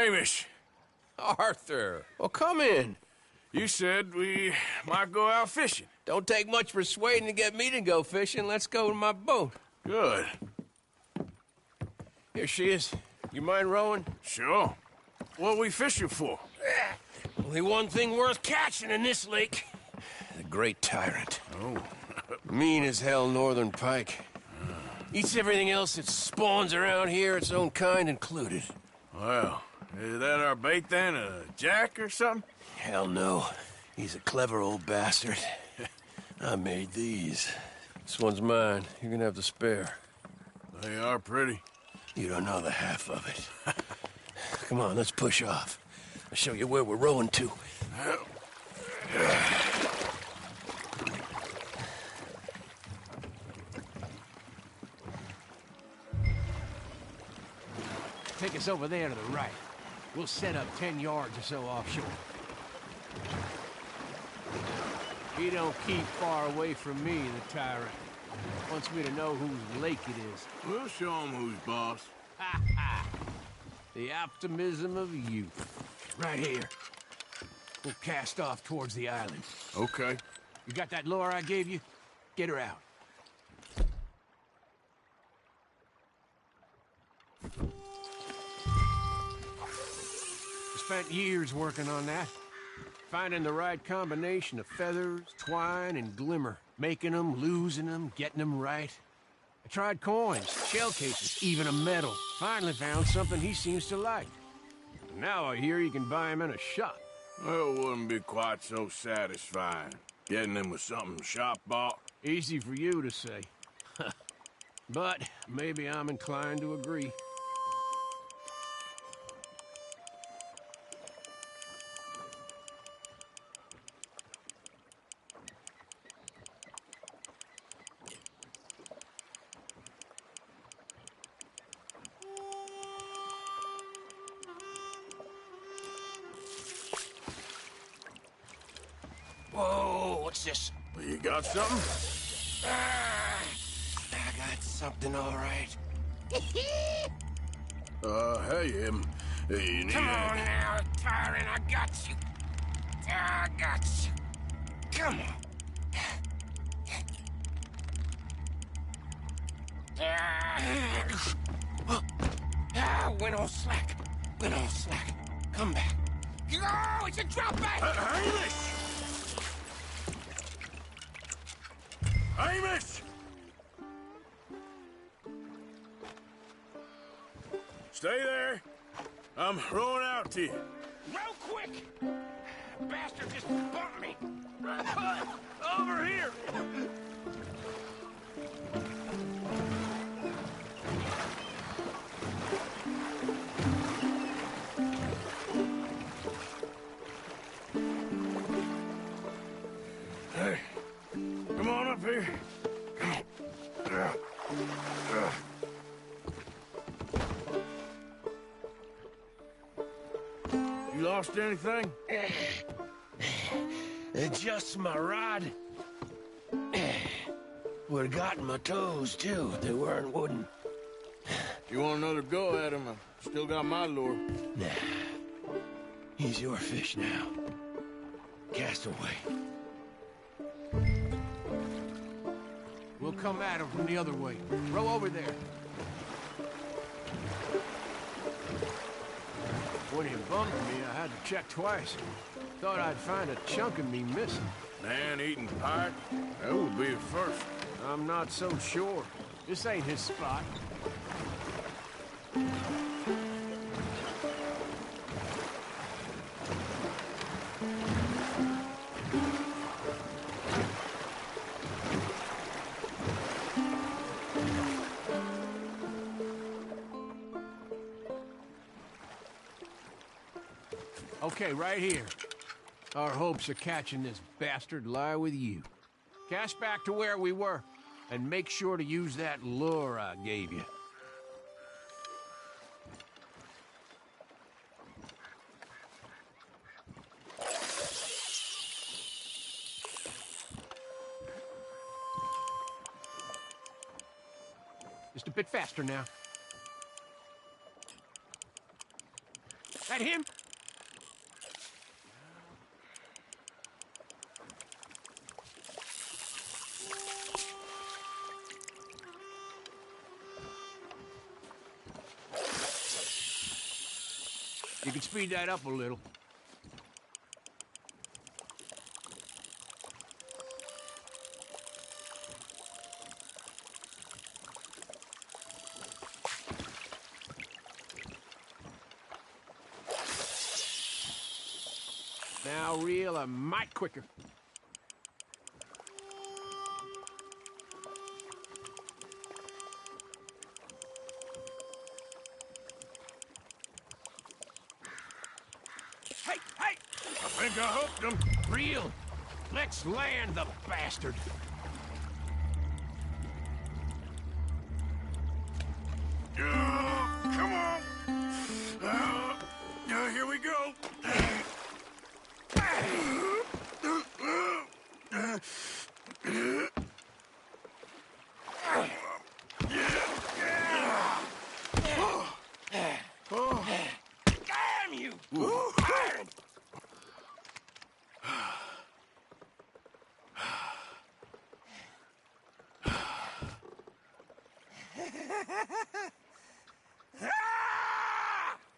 Hamish. Arthur, well, come in. You said we might go out fishing. Don't take much persuading to get me to go fishing. Let's go to my boat. Good. Here she is. You mind rowing? Sure. What are we fishing for? Only one thing worth catching in this lake. The Great Tyrant. Oh. Mean as hell northern pike. Eats everything else that spawns around here, its own kind included. Well, is that our bait then? A jack or something? Hell no. He's a clever old bastard. I made these. This one's mine. You're gonna have to spare. They are pretty. You don't know the half of it. Come on, let's push off. I'll show you where we're rowing to. Take us over there to the right. We'll set up 10 yards or so offshore. He don't keep far away from me, the tyrant. Wants me to know whose lake it is. We'll show him who's boss. Ha ha! The optimism of youth. Right here. We'll cast off towards the island. Okay. You got that lure I gave you? Get her out. I spent years working on that. Finding the right combination of feathers, twine, and glimmer. Making them, losing them, getting them right. I tried coins, shell cases, even a medal. Finally found something he seems to like. And now I hear you can buy him in a shop. Well, it wouldn't be quite so satisfying. Getting him with something shop bought. Easy for you to say. But maybe I'm inclined to agree. Whoa, what's this? Well, you got something? I got something, all right. Hey, you need Come on now, tyrant, I got you. I got you. Come on. Went all slack. Went all slack. Come back. Oh, it's a drop back! Hamish! Hamish! Stay there. I'm rowing out to you. Real quick! Bastard just bumped me. Over here! Hey, come on up here. You lost anything? Just my rod. Would've gotten my toes, too, if they weren't wooden. You want another go at him? I still got my lure. Nah. He's your fish now. Cast away. We'll come at him from the other way. Row over there. When he bumped me, I had to check twice. Thought I'd find a chunk of me missing. Man-eating pike? That would be a first. I'm not so sure. This ain't his spot. Okay, right here. Our hopes of catching this bastard lie with you. Cast back to where we were, and make sure to use that lure I gave you. Just a bit faster now. That that him? You can speed that up a little. Now reel a mite quicker. Hey, hey! I think I hooked him. Reel! Let's land the bastard! Come on. Here we go. Damn you!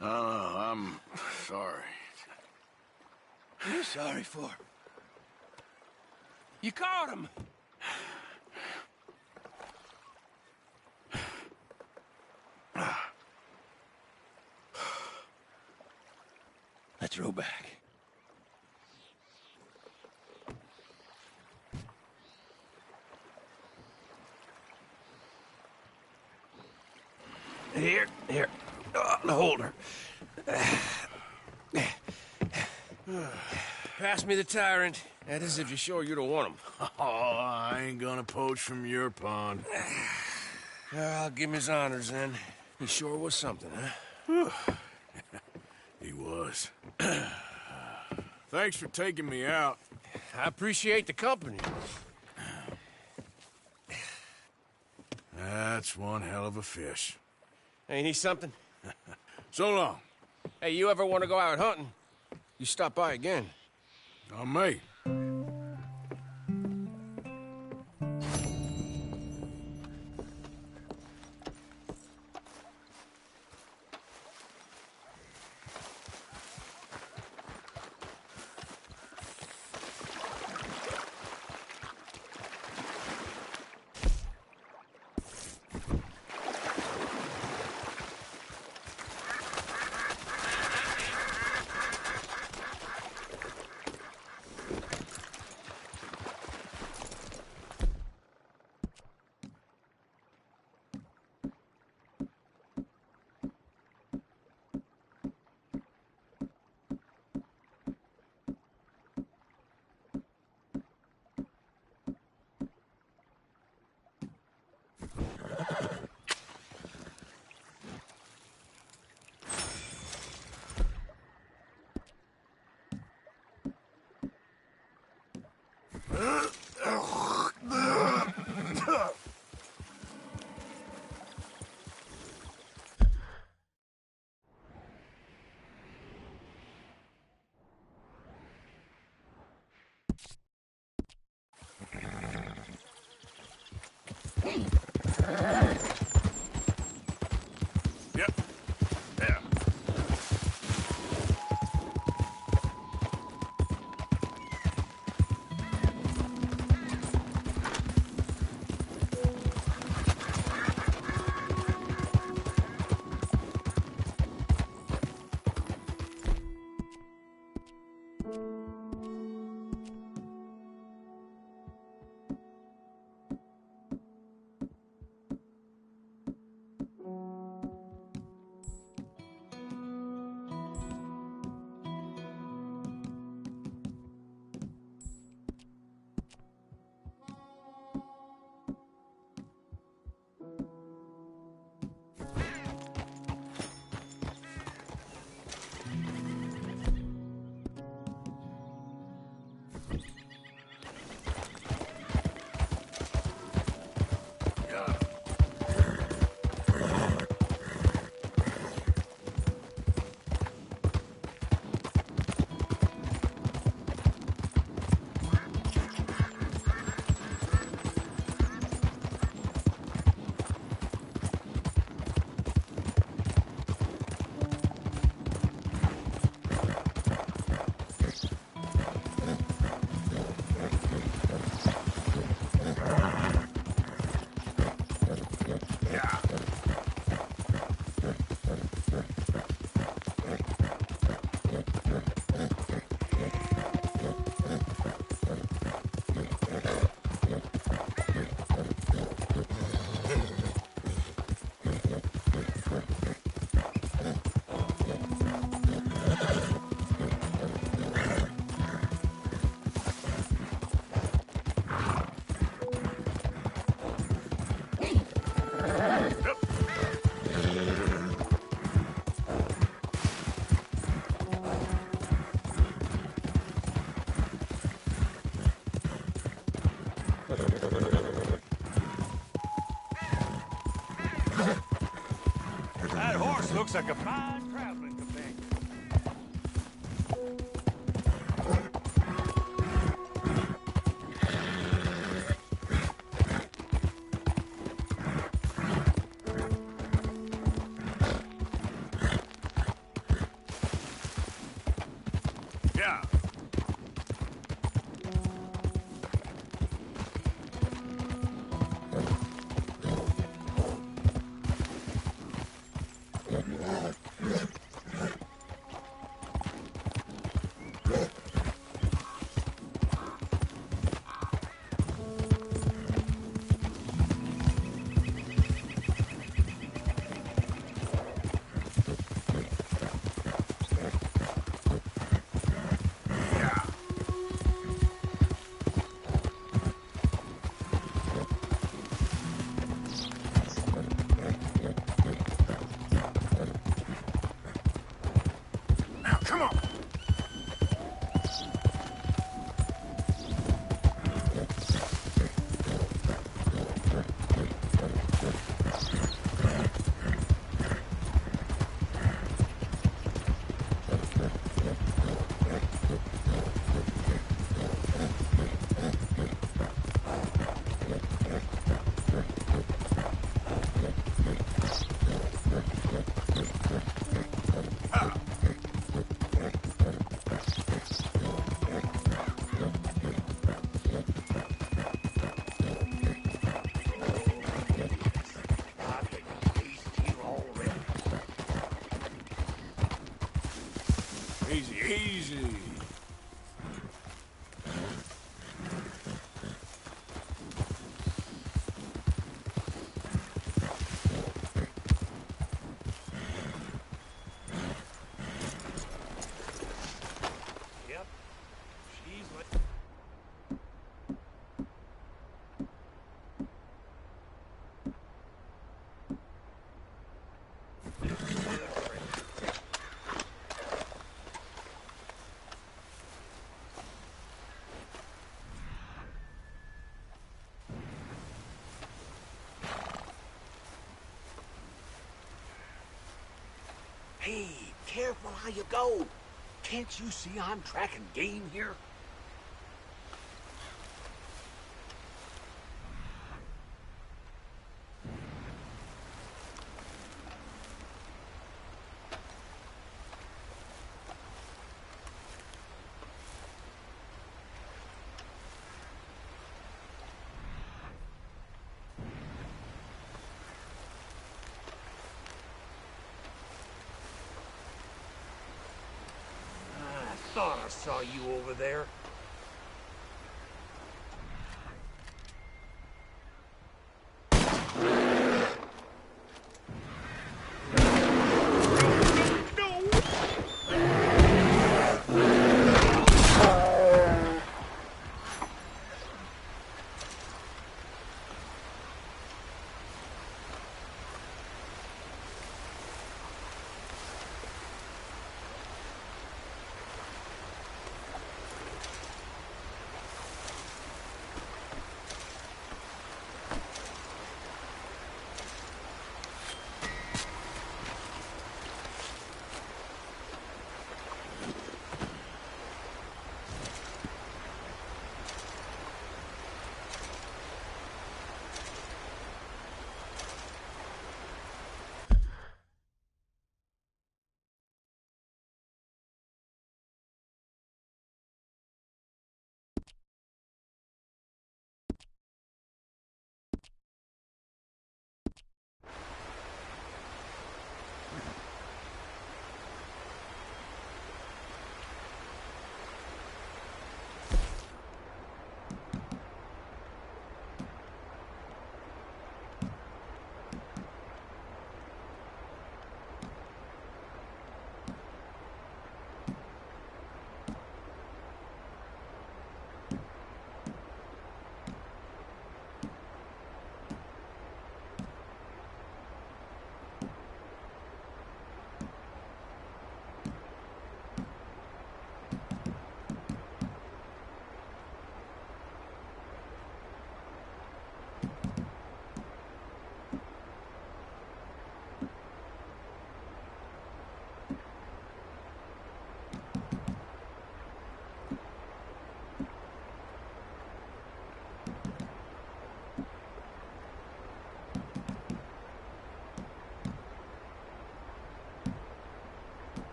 I'm sorry. What are you sorry for? You caught him! Let's row back. Here. The holder. Pass me the tyrant. That is if you're sure you don't want him. Oh, I ain't gonna poach from your pond. I'll give him his honors then. He sure was something, huh? He was. Thanks for taking me out. I appreciate the company. That's one hell of a fish. Ain't he something? So long. Hey, you ever want to go out hunting? You stop by again. On me. Yep. Yeah. Looks like a fine traveling companion. Yeah. Now, come on. Easy, easy. Yep. She's like... Hey, careful how you go. Can't you see I'm tracking game here? I thought I saw you over there.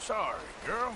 Sorry, girl.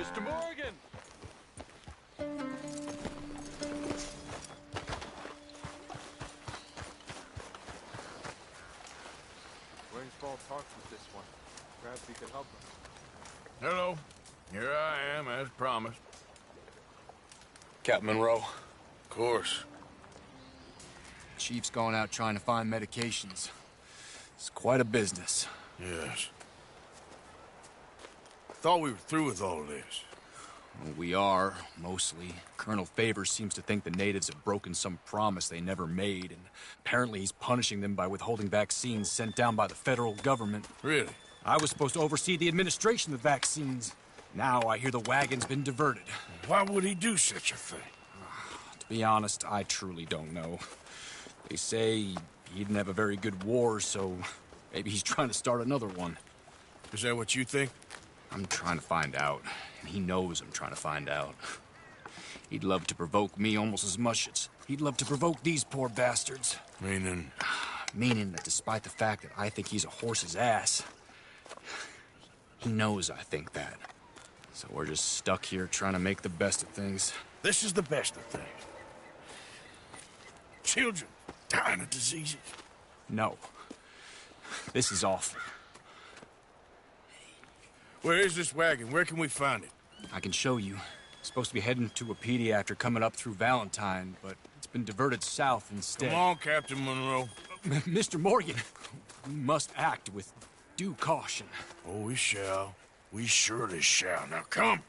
Mr. Morgan! Rainsfall talks with this one. Perhaps he could help us. Hello. Here I am, as promised. Captain Monroe. Of course. Chief's going out trying to find medications. It's quite a business. Yes. Thought we were through with all this. Well, we are, mostly. Colonel Favors seems to think the natives have broken some promise they never made, and apparently he's punishing them by withholding vaccines sent down by the federal government. Really? I was supposed to oversee the administration of the vaccines. Now I hear the wagon's been diverted. Why would he do such a thing? To be honest, I truly don't know. They say he didn't have a very good war, so maybe he's trying to start another one. Is that what you think? I'm trying to find out, and he knows I'm trying to find out. He'd love to provoke me almost as much as he'd love to provoke these poor bastards. Meaning? Meaning that despite the fact that I think he's a horse's ass, he knows I think that. So we're just stuck here trying to make the best of things. This is the best of things. Children dying of diseases. No. This is awful. Where is this wagon? Where can we find it? I can show you. Supposed to be heading to a PD after coming up through Valentine, but it's been diverted south instead. Come on, Captain Monroe. Mr. Morgan, we must act with due caution. Oh, we shall. We surely shall. Now, come.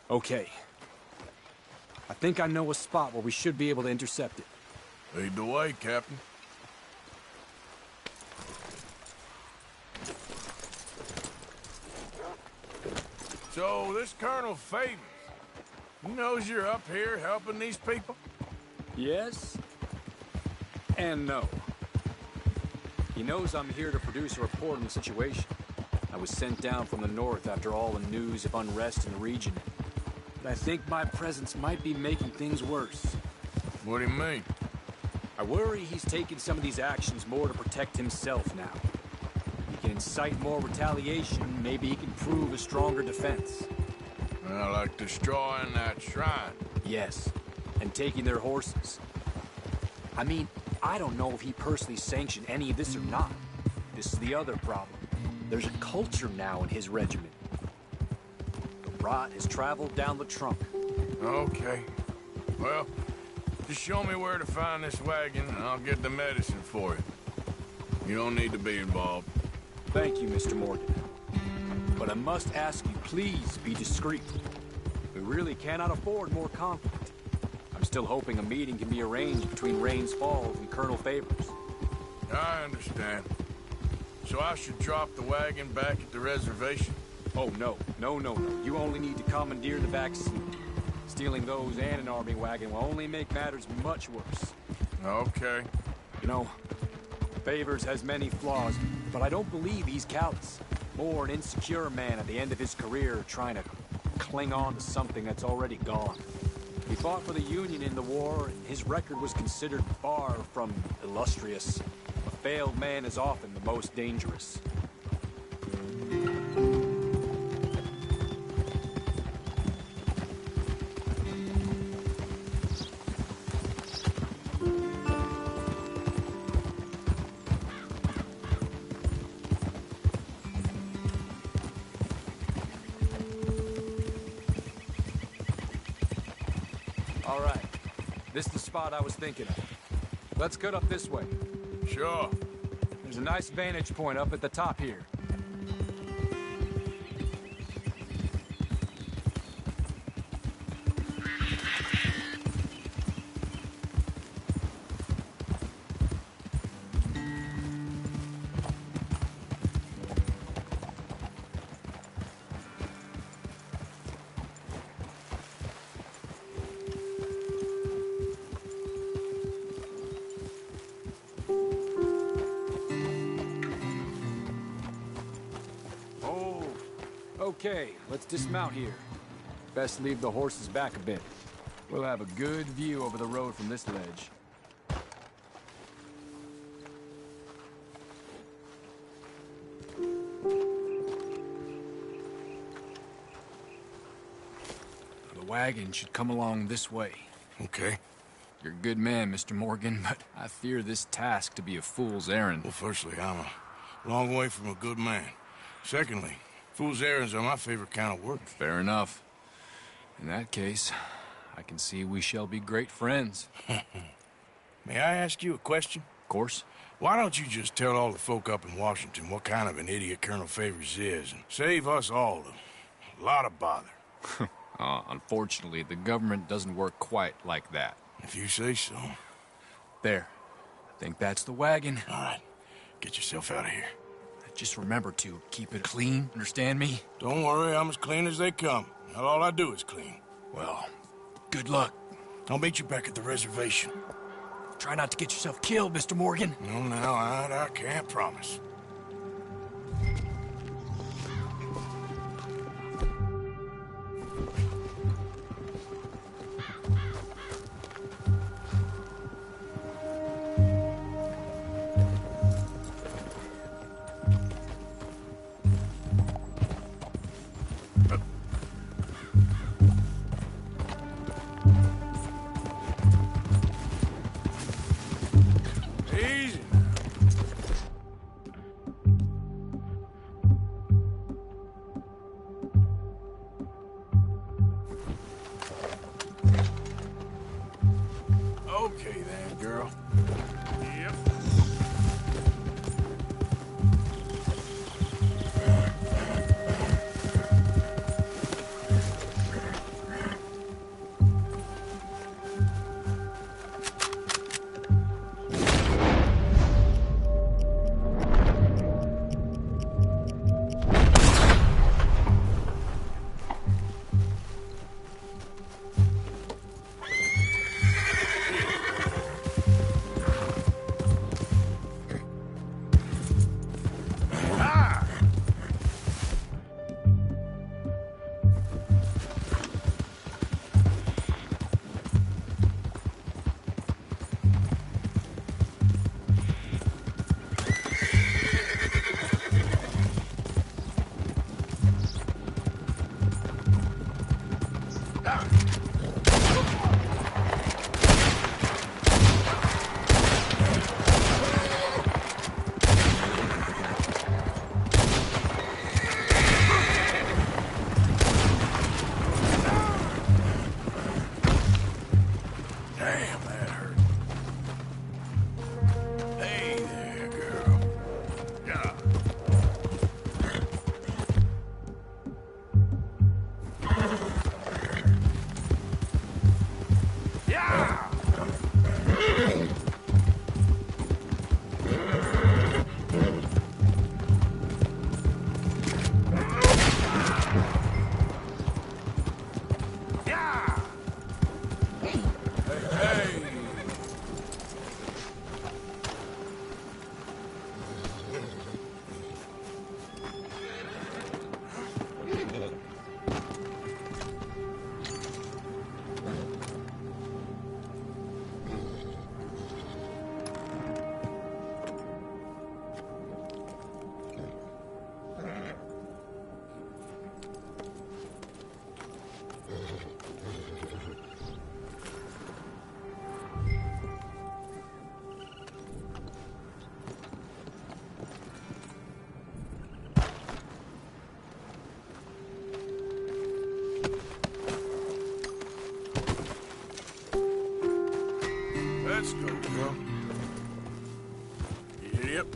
Okay. I think I know a spot where we should be able to intercept it. Lead the way, Captain. So, this Colonel Favors, he knows you're up here helping these people? Yes. And no. He knows I'm here to produce a report on the situation. I was sent down from the north after all the news of unrest in the region. But I think my presence might be making things worse. What do you mean? I worry he's taking some of these actions more to protect himself now. He can incite more retaliation, maybe he can prove a stronger defense. Well, like destroying that shrine. Yes, and taking their horses. I mean, I don't know if he personally sanctioned any of this or not. This is the other problem. There's a culture now in his regiment. The rot has traveled down the trunk. Okay. Well, just show me where to find this wagon, and I'll get the medicine for you. You don't need to be involved. Thank you, Mr. Morgan. But I must ask you, please be discreet. We really cannot afford more conflict. I I'm still hoping a meeting can be arranged between Rains Falls and Colonel Favors. I understand. So I should drop the wagon back at the reservation? Oh, no. No. You only need to commandeer the back seat. Stealing those and an army wagon will only make matters much worse. Okay. You know, Favors has many flaws, but I don't believe he's callous. More an insecure man at the end of his career trying to cling on to something that's already gone. He fought for the Union in the war, and his record was considered far from illustrious. A failed man is often the most dangerous. All right. This is the spot I was thinking of. Let's cut up this way. Sure. There's a nice vantage point up at the top here. Okay, let's dismount here. Best leave the horses back a bit. We'll have a good view over the road from this ledge. The wagon should come along this way. Okay. You're a good man, Mr. Morgan, but I fear this task to be a fool's errand. Well, firstly, I'm a long way from a good man. Secondly, fool's errands are my favorite kind of work. Fair enough. In that case, I can see we shall be great friends. May I ask you a question? Of course. Why don't you just tell all the folk up in Washington what kind of an idiot Colonel Favors is, and save us all a lot of bother? Unfortunately, the government doesn't work quite like that. If you say so. There. I think that's the wagon. All right. Get yourself out of here. Just remember to keep it clean, understand me? Don't worry, I'm as clean as they come. Not all I do is clean. Well, good luck. I'll meet you back at the reservation. Try not to get yourself killed, Mr. Morgan. No, now, I can't promise. go. Yep.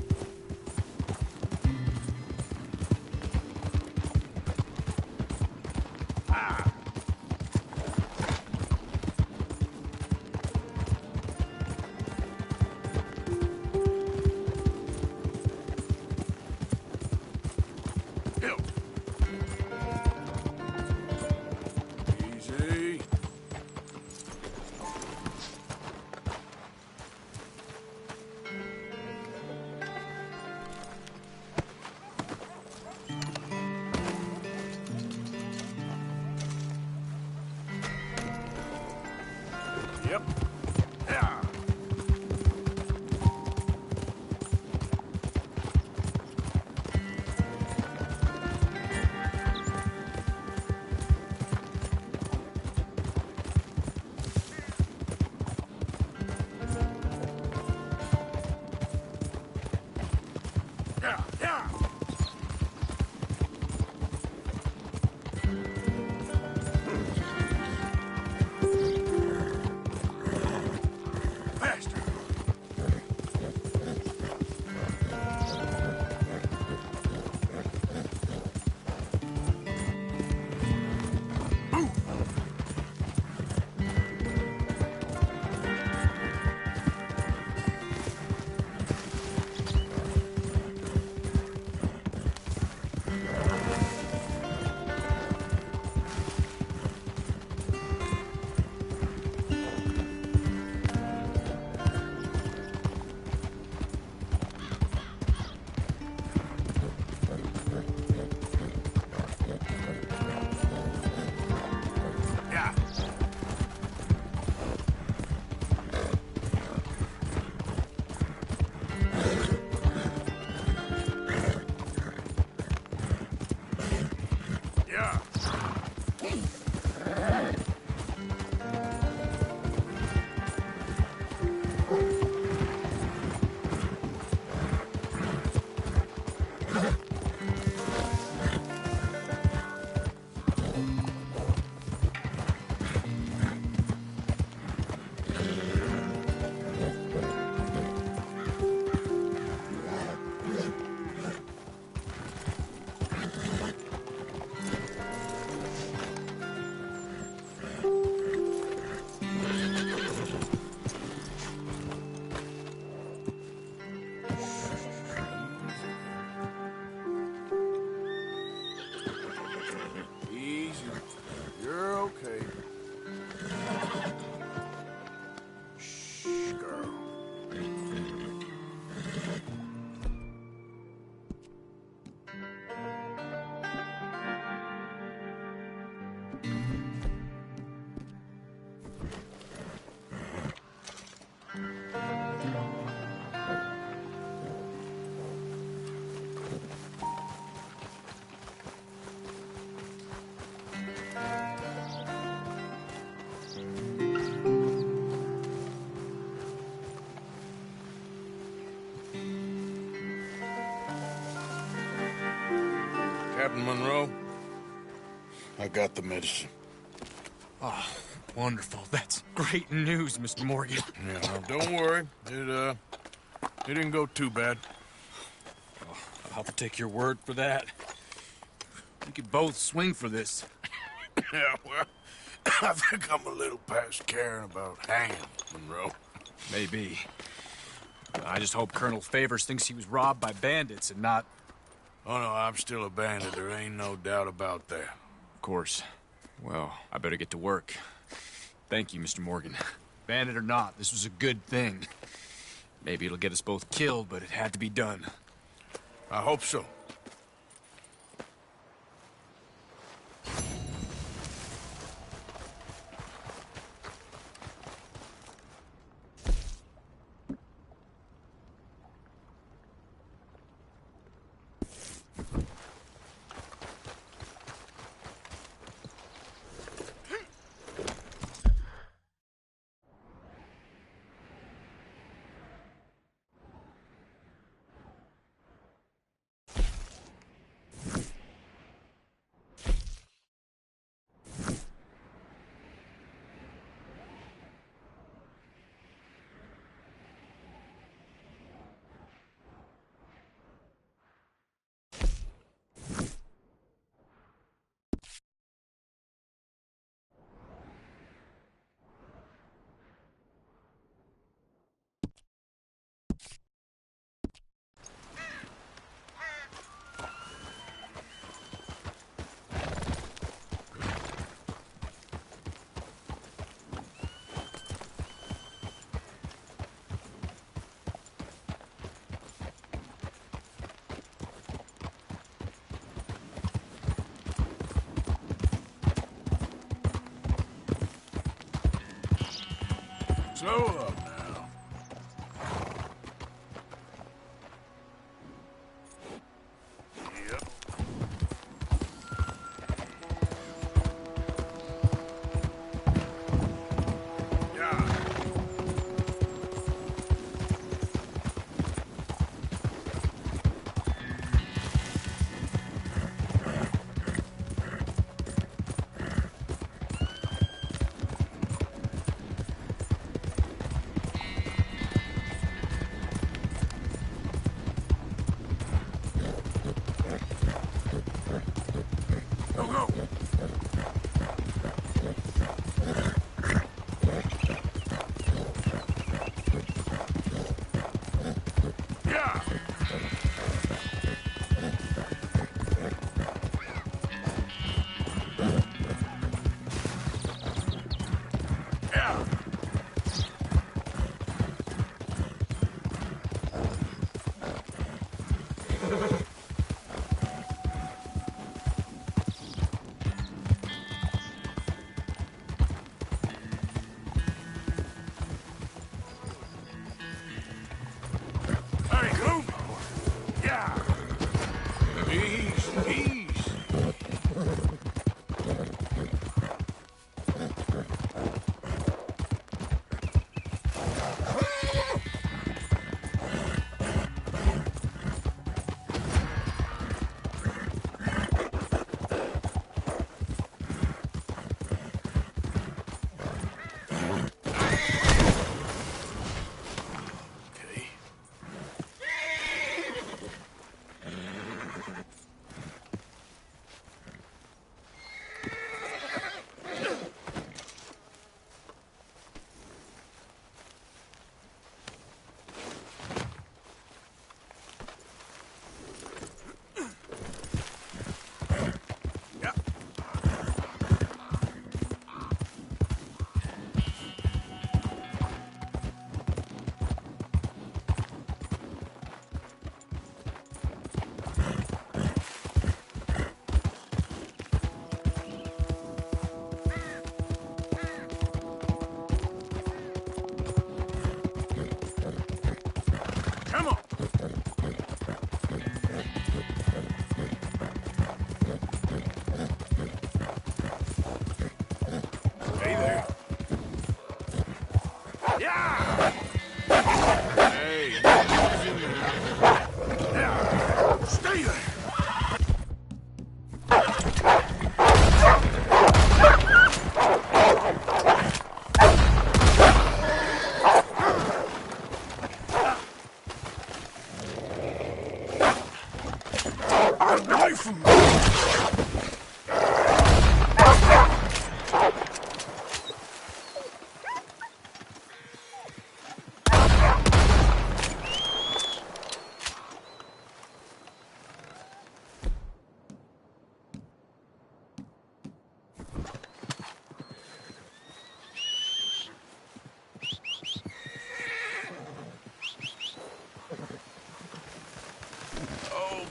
Easy. Yep. Yeah. Yeah, yeah. Faster. Yeah. Yeah. Easy. You're okay. Shh, girl. Captain Monroe, I got the medicine. Oh, wonderful. That's great news, Mr. Morgan. Yeah, well, don't worry. It didn't go too bad. I'll have to take your word for that. We could both swing for this. Yeah, well, I think I'm a little past caring about hanging, Monroe. Maybe. I just hope Colonel Favors thinks he was robbed by bandits and not... Oh, no, I'm still a bandit. There ain't no doubt about that. Of course. Well, I better get to work. Thank you, Mr. Morgan. Bandit or not, this was a good thing. Maybe it'll get us both killed, but it had to be done. I hope so. Slow up now. Yep. Yeah. Go, go. Yeah. Yeah. Hey, move. Yeah. Ease, ease. Okay. Yeah. Come on. Stay there. Yeah. Hey, easy now. Yeah. Stay there. Away from me.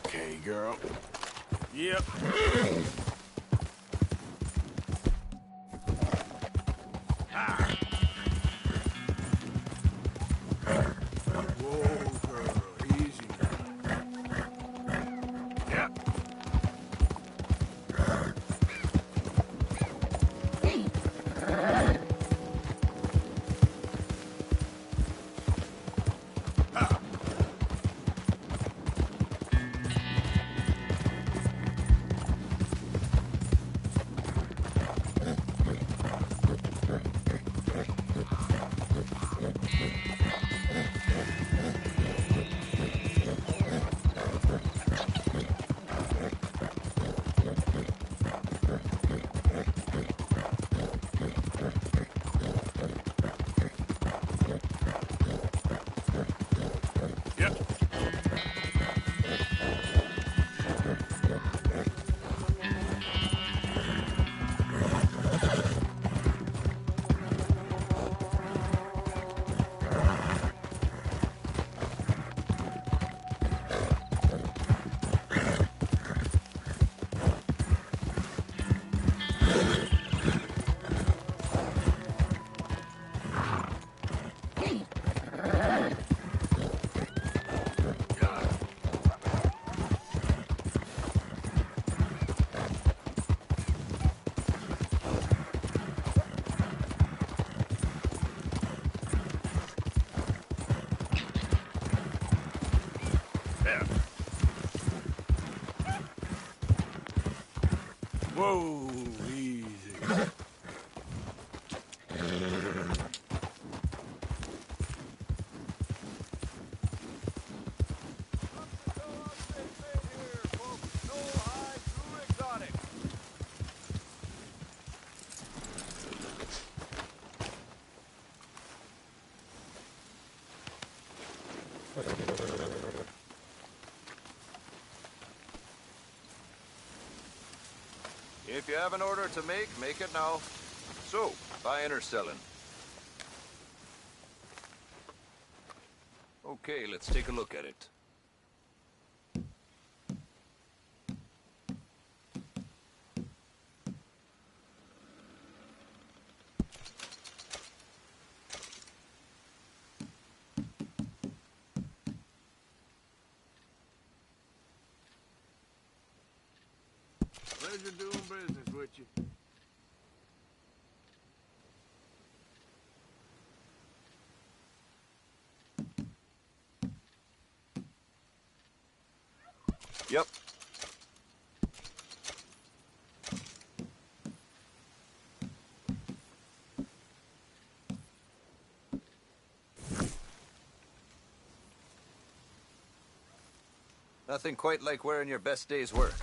Okay, girl. Yep. Ah. Whoa, girl. Easy now. Yep. Ah. Whoa, easy. If you have an order to make it now. So, buying or selling? Okay, let's take a look at it. Pleasure doing business with you. Yep. Nothing quite like wearing your best day's work.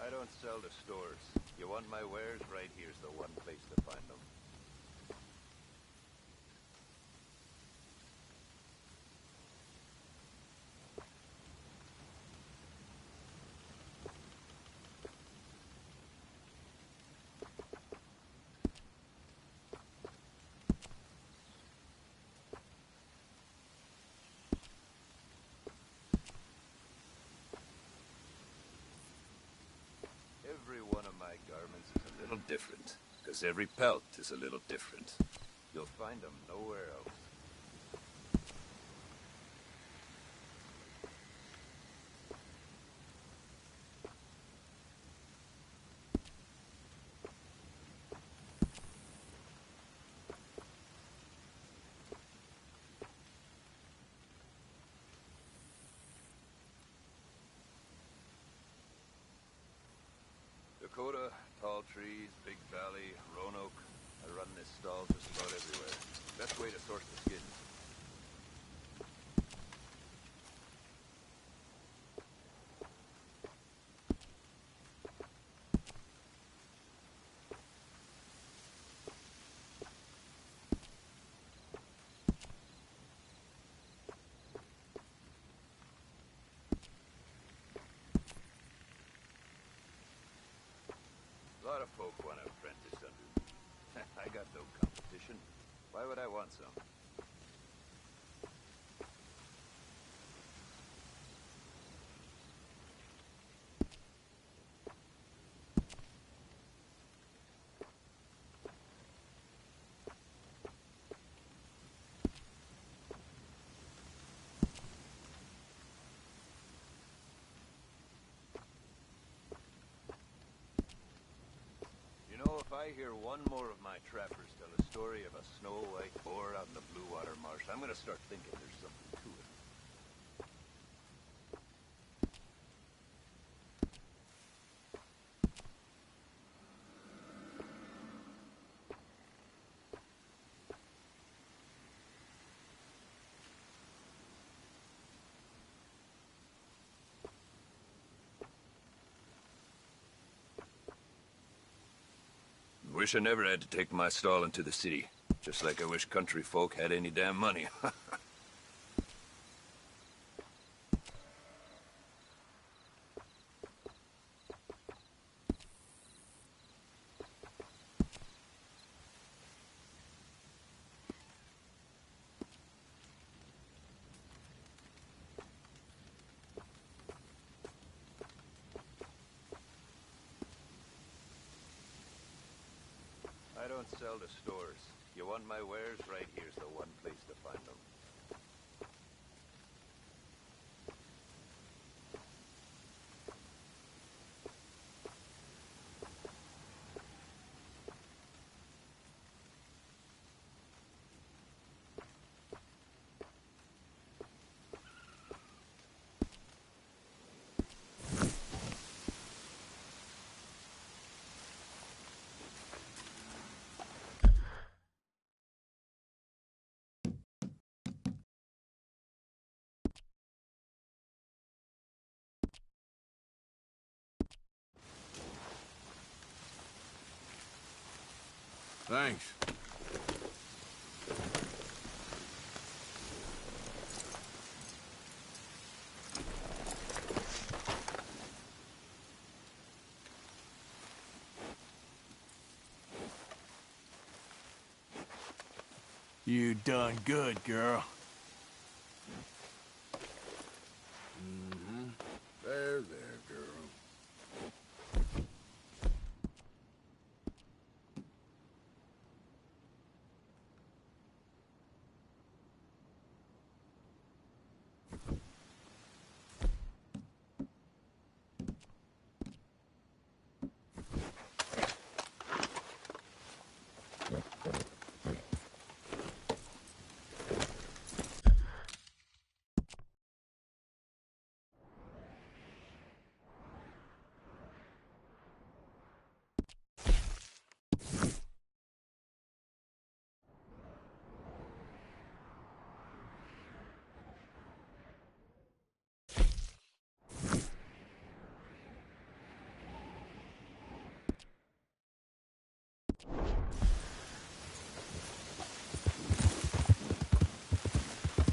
I don't sell to stores. You want my wares? Right here's the one place to find them. Every one of my garments is a little different, because every pelt is a little different. You'll find them nowhere else. Dakota, tall trees, big valley, Roanoke. I run this stall just about everywhere. Best way to source the skins. A lot of folk want to apprentice under me. I got no competition. Why would I want some? You know, if I hear one more of my trappers tell a story of a snow-white boar out in the Blue Water Marsh, I'm gonna start thinking there's something to it. Wish I never had to take my stall into the city. Just like I wish country folk had any damn money. don't sell to stores. You want my wares? Right here's the one place to find them. Thanks. You done good, girl. There, girl.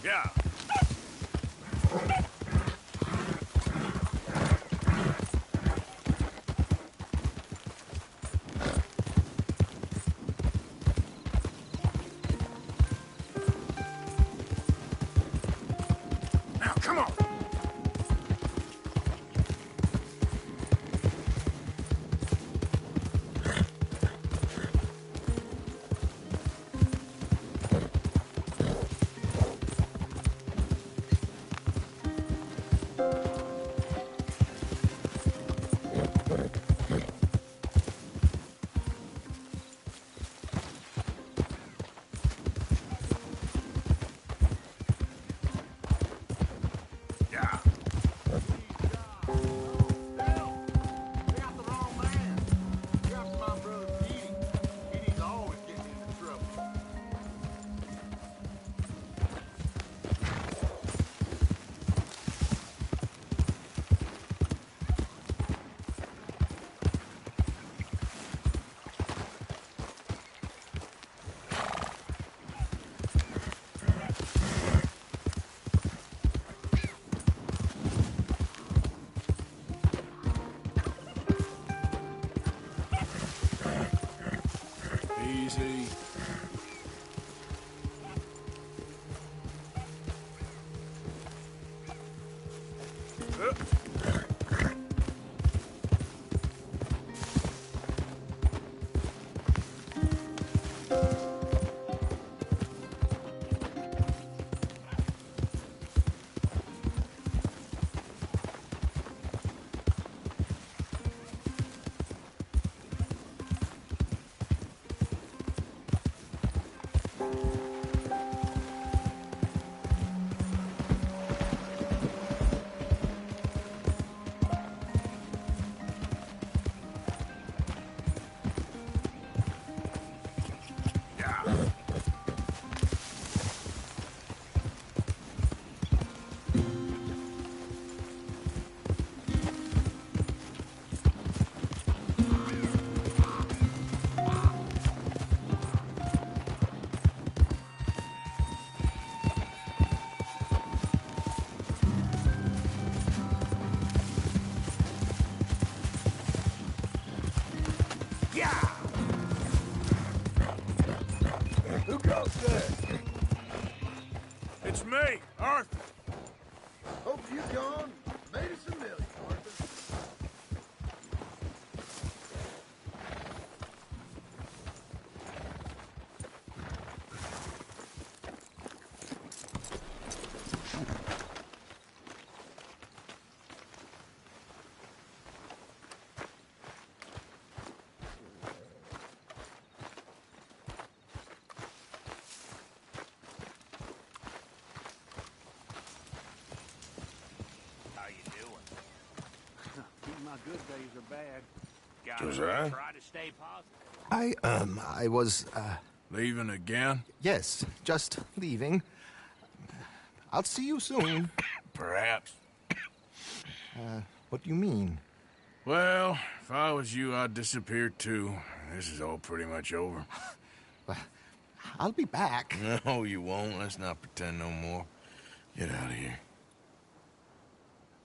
Yeah. Now, come on. Yeah. Easy. Who goes there? It's me, Arthur. Hope you gone made us a million, Arthur. my good days are bad. Josiah? Try to stay positive. I was, Leaving again? yes, just leaving. I'll see you soon. Perhaps. What do you mean? Well, if I was you, I'd disappear too. This is all pretty much over. Well, I'll be back. No, you won't. Let's not pretend no more. Get out of here.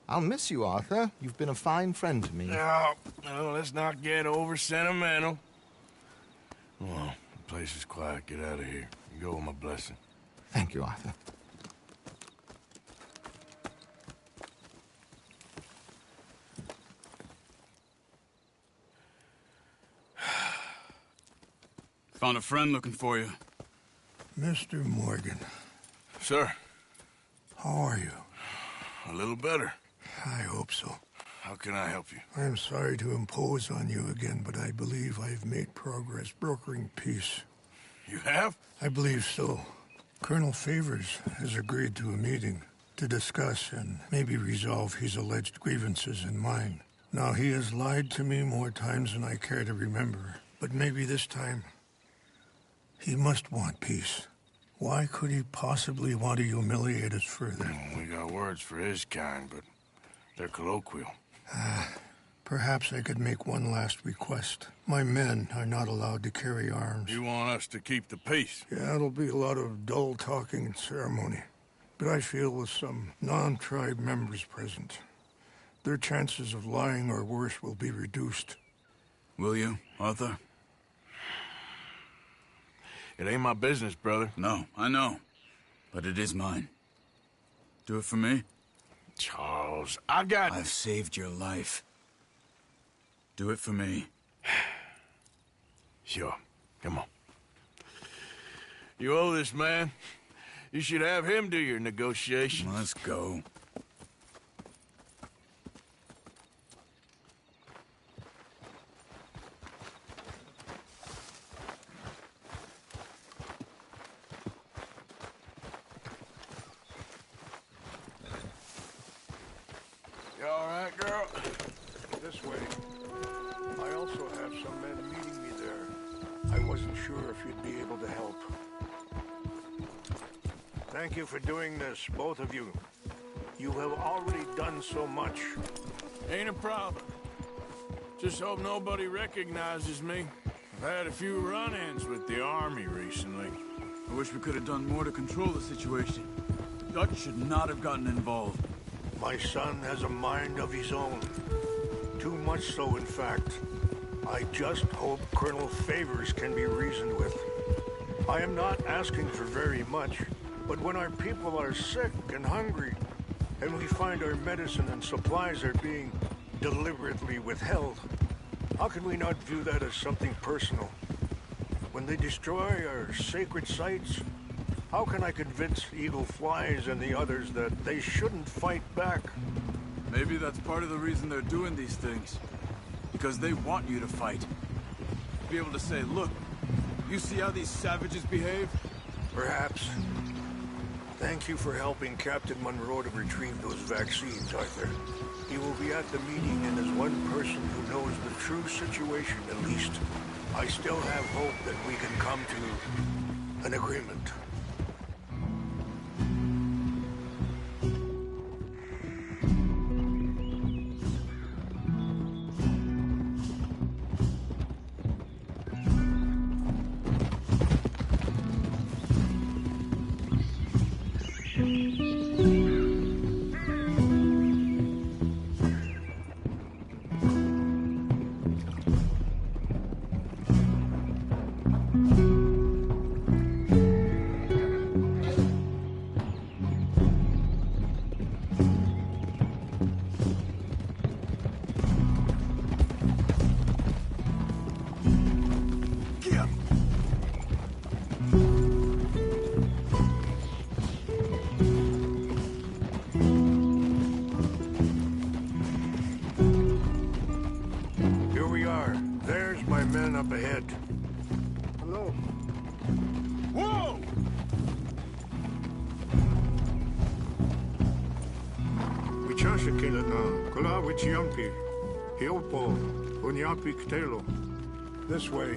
I'll miss you, Arthur. You've been a fine friend to me. No, let's not get over sentimental. Well, the place is quiet. Get out of here. You go with my blessing. Thank you, Arthur. Found a friend looking for you. Mr. Morgan, Sir, how are you? a little better. I hope so. How can I help you? I'm sorry to impose on you again, but I believe I've made progress brokering peace. You have? I believe so. Colonel Favors has agreed to a meeting to discuss and maybe resolve his alleged grievances and mine. Now, he has lied to me more times than I care to remember, but maybe this time he must want peace. Why could he possibly want to humiliate us further? We got words for his kind, but they're colloquial. Perhaps I could make one last request. My men are not allowed to carry arms. You want us to keep the peace? Yeah, it'll be a lot of dull talking and ceremony. But I feel with some non-tribe members present, their chances of lying or worse will be reduced. Will you, Arthur? It ain't my business, brother. No, I know. But it is mine. Do it for me? Charles, I've saved your life. Do it for me. Sure. Come on. You owe this man. You should have him do your negotiations. Let's go. You all right, girl? This way. I also have some men meeting me there. I wasn't sure if you'd be able to help. Thank you for doing this, both of you. You have already done so much. Ain't a problem. Just hope nobody recognizes me. I've had a few run-ins with the army recently. I wish we could have done more to control the situation. Dutch should not have gotten involved. My son has a mind of his own. Too much so, in fact. I just hope Colonel Favors can be reasoned with. I am not asking for very much, but when our people are sick and hungry, and we find our medicine and supplies are being deliberately withheld, how can we not view that as something personal? When they destroy our sacred sites, how can I convince Eagle Flies and the others that they shouldn't fight back? Maybe that's part of the reason they're doing these things. Because they want you to fight. Be able to say, look, you see how these savages behave? Perhaps. Thank you for helping Captain Monroe to retrieve those vaccines, Arthur. He will be at the meeting, and as one person who knows the true situation at least, I still have hope that we can come to an agreement. Here we are. There's my men up ahead. Hello. Whoa! Wichasha kila na kula wichiampi. Hiopo, Unyapi Ktelo. This way.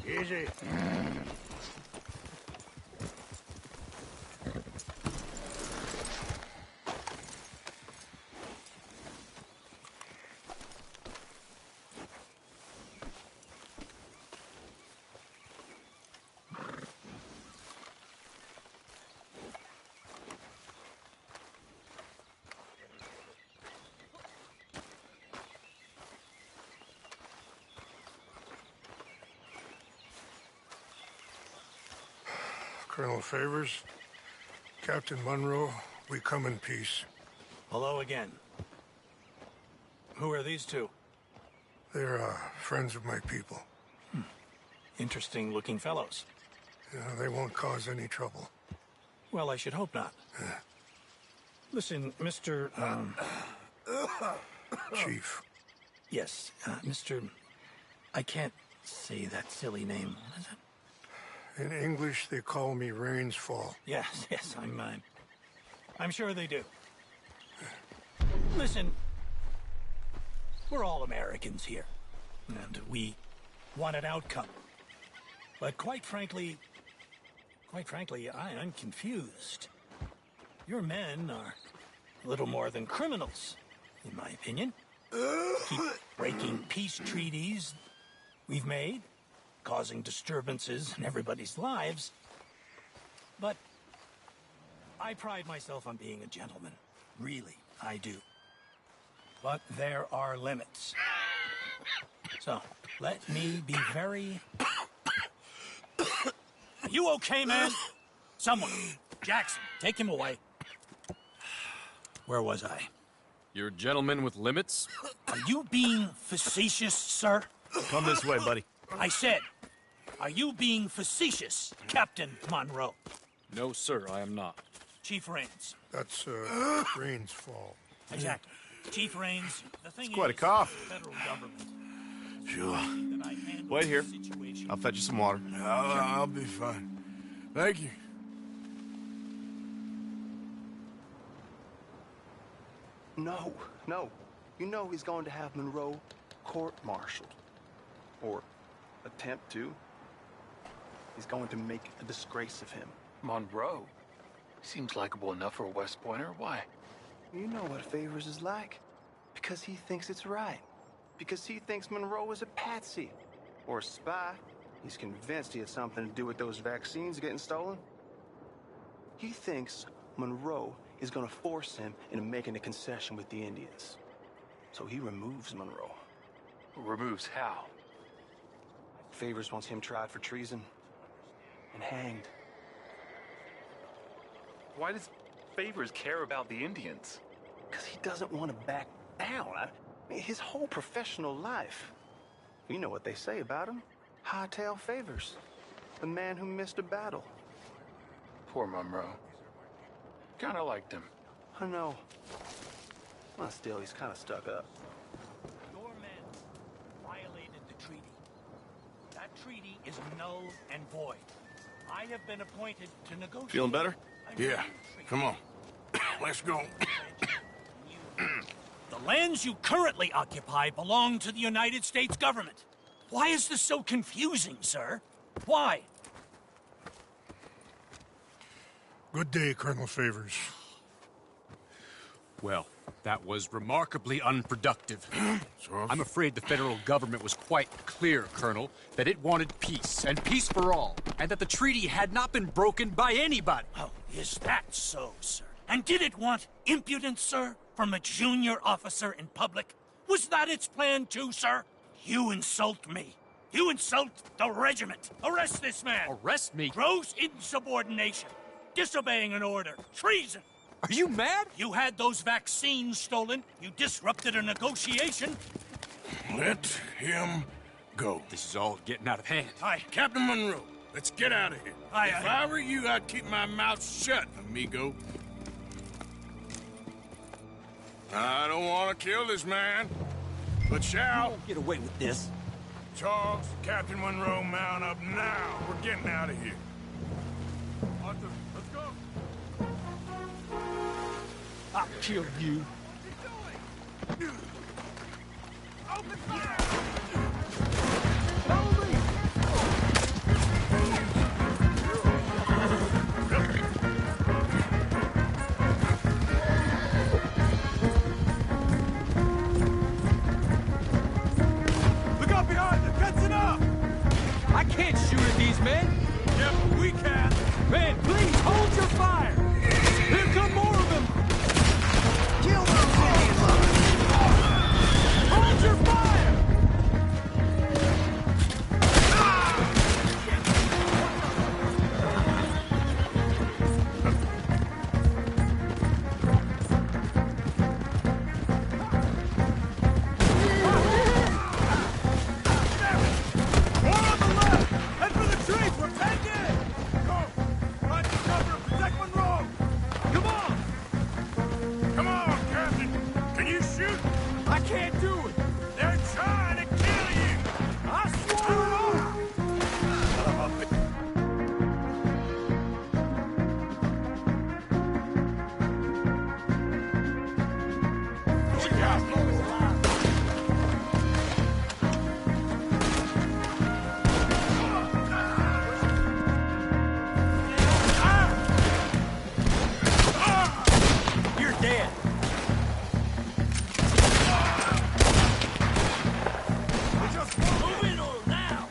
Easy. Colonel Favors, Captain Monroe, we come in peace. Hello again. Who are these two? They're friends of my people. Interesting looking fellows. They won't cause any trouble. Well, I should hope not. Listen, Mr. Chief. Yes, Mr. I can't say that silly name. What is it? In English, they call me Rains Fall. Yes, I'm sure they do. Listen, we're all Americans here, and we want an outcome. But quite frankly, I am confused. Your men are a little more than criminals, in my opinion. Keep breaking peace treaties we've made, causing disturbances in everybody's lives. But I pride myself on being a gentleman. Really, I do. But there are limits. So, let me be very... Are you okay, man? Someone. Jackson, take him away. Where was I? You're a gentleman with limits? Are you being facetious, sir? Come this way, buddy. I said, are you being facetious, Captain Monroe? No, sir, I am not. Chief Rains. That's Rains Fall. Exactly. Chief Rains, the thing It's quite a is, cough. the federal government. Sure. That I handle Wait here. the situation. I'll fetch you some water. I'll be fine. Thank you. No. You know he's going to have Monroe court-martialed. Or attempt to. He's going to make a disgrace of him. Monroe? Seems likable enough for a West Pointer. Why? You know what Favors is like. Because he thinks it's right. Because he thinks Monroe is a patsy. Or a spy. He's convinced he had something to do with those vaccines getting stolen. He thinks Monroe is going to force him into making a concession with the Indians. So he removes Monroe. Removes how? Favors wants him tried for treason and hanged. Why does Favors care about the Indians? Because he doesn't want to back down. I mean, his whole professional life. You know what they say about him. Hightail Favors. The man who missed a battle. Poor Monroe. Kinda liked him. I know. Well, still, he's kind of stuck up. Your men violated the treaty. That treaty is null and void. I have been appointed to negotiate. Feeling better? Yeah. Come on. Let's go. The lands you currently occupy belong to the United States government. Why is this so confusing, sir? Why? Good day, Colonel Favors. Well, that was remarkably unproductive. I'm afraid the federal government was quite clear, Colonel, that it wanted peace, and peace for all, and that the treaty had not been broken by anybody. Oh, is that so, sir? And did it want impudence, sir, from a junior officer in public? Was that its plan too, sir? You insult me. You insult the regiment. Arrest this man. Arrest me? Gross insubordination. Disobeying an order. Treason. Are you mad? You had those vaccines stolen. You disrupted a negotiation. Let him go. This is all getting out of hand. Aye. Captain Monroe, let's get out of here. Aye, If aye. I were you, I'd keep my mouth shut, amigo. I don't want to kill this man, but shall. You won't get away with this. Charles, Captain Monroe, mount up now. We're getting out of here. Arthur, let's go. I'll kill you. Open fire! Look out behind them! Fencing up! I can't shoot at these men! Yeah, but we can! Man, please, hold your fire! Here come more of them! Kill those Indians! Hold your fire! More on the left! Head for the trees! We're taking it! Go! Find the cover! Protect Monroe! Come on! Come on, Captain! Can you shoot? I can't do it! They're trying to kill you! I swore it off! You're dead. Move in on now.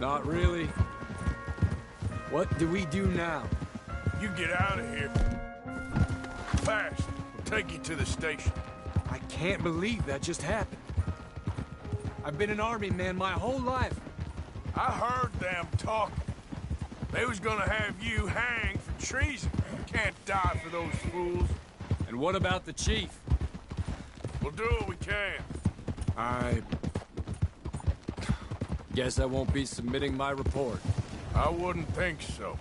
Not really. What do we do now? You get out of here. Fast. We'll take you to the station. I can't believe that just happened. I've been an army man my whole life. I heard them talking. They was gonna have you hanged for treason. You can't die for those fools. And what about the chief? We'll do what we can. I guess I won't be submitting my report. I wouldn't think so.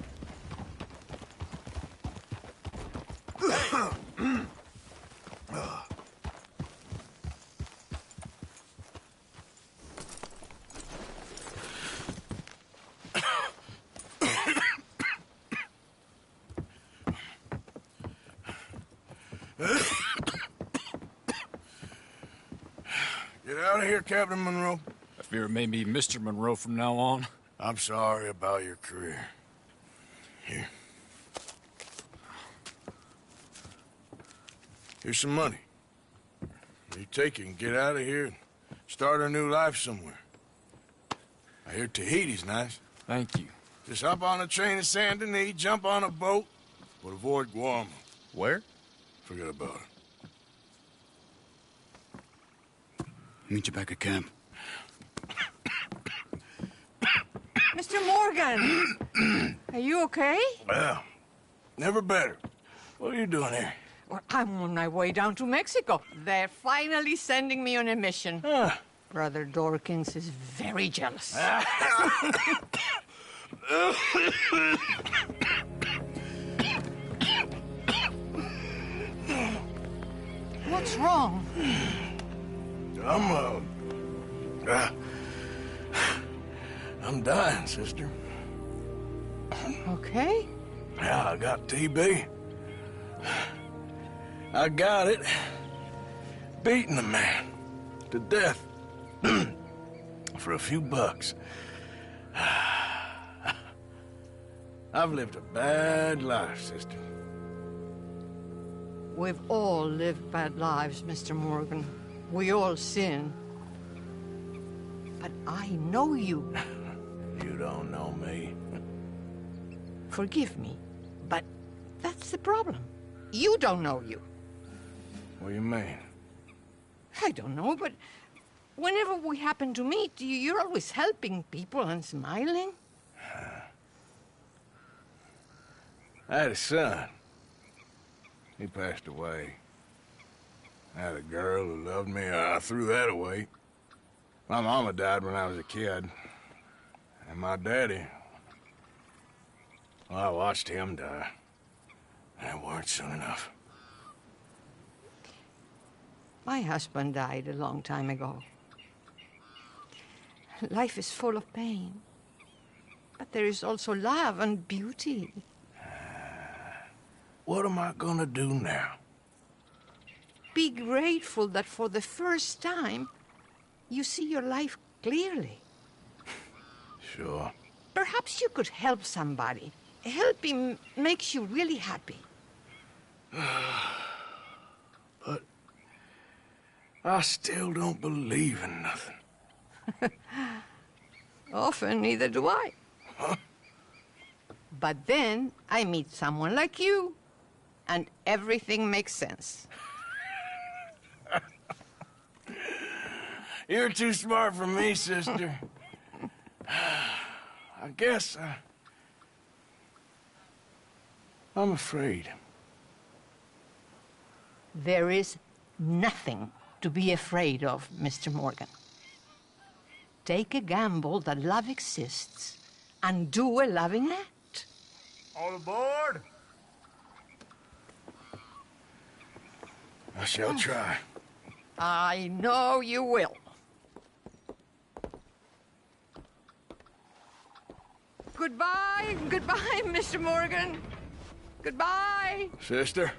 Get out of here, Captain Monroe. I fear it may be Mr. Monroe from now on. I'm sorry about your career. Here. Here's some money. You take it and get out of here and start a new life somewhere. I hear Tahiti's nice. Thank you. Just hop on a train to Saint Denis, jump on a boat, but avoid Guam. Where? Forget about it. Meet you back at camp. Mr. Morgan! Are you okay? Well, never better. What are you doing here? Well, I'm on my way down to Mexico. They're finally sending me on a mission. Brother Dorkins is very jealous. What's wrong? I'm dying, sister. Okay. Yeah, I got TB. I got it. Beating a man to death for a few bucks. I've lived a bad life, sister. We've all lived bad lives, Mr. Morgan. We all sin. But I know you. You don't know me. Forgive me, but that's the problem. You don't know you. What do you mean? I don't know, but whenever we happen to meet, you're always helping people and smiling. I had a son. He passed away. I had a girl who loved me. I threw that away. My mama died when I was a kid. And my daddy, well, I watched him die. And it weren't soon enough. My husband died a long time ago. Life is full of pain. But there is also love and beauty. What am I gonna do now? Be grateful that for the first time, you see your life clearly. Sure. Perhaps you could help somebody. Helping makes you really happy. But I still don't believe in nothing. Often, neither do I. Huh? But then I meet someone like you, and everything makes sense. You're too smart for me, sister. I guess I'm afraid. There is nothing to be afraid of, Mr. Morgan. Take a gamble that love exists and do a loving act. All aboard? I shall try. I know you will. Goodbye, goodbye, Mr. Morgan. Goodbye. Sister?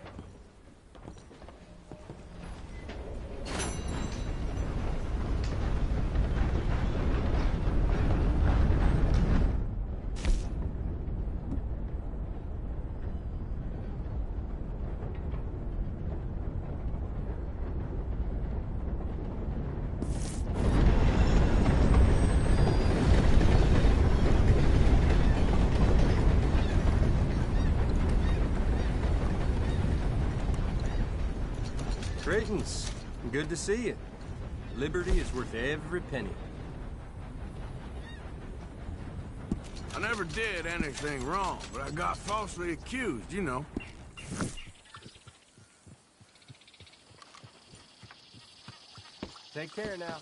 Greetings. Good to see you. Liberty is worth every penny. I never did anything wrong, but I got falsely accused, you know. Take care now.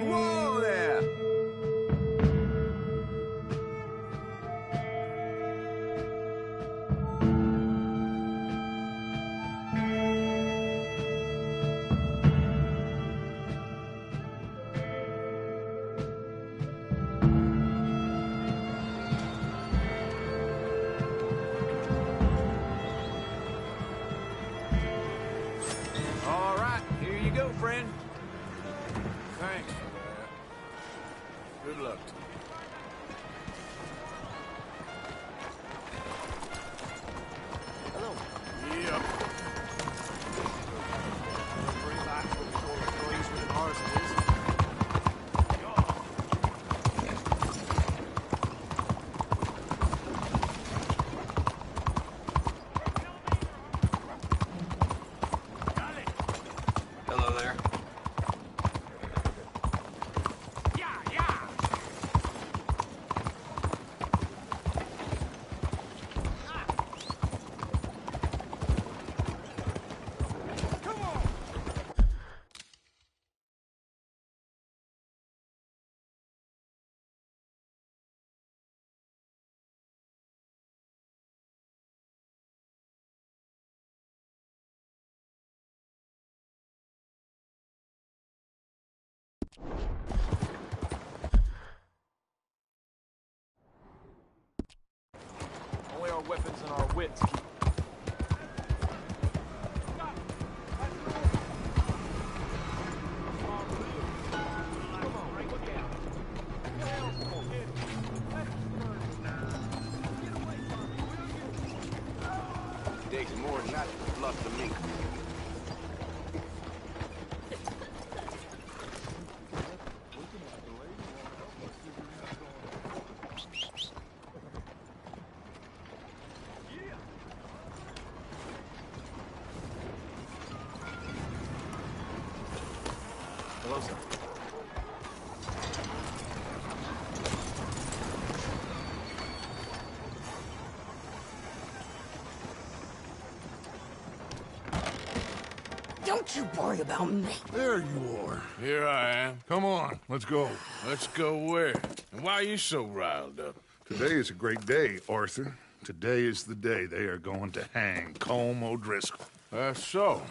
Whoa there! All right, here you go, friend. Thanks for that. Good luck to you. Hello. Yep. Hello there. Only our weapons and our wits keep... Takes more than that to fluff the mink. Hello, sir. Don't you worry about me. There you are. Here I am. Come on, let's go. Let's go where? And why are you so riled up? Today is a great day, Arthur. Today is the day they are going to hang Colm O'Driscoll. That's so.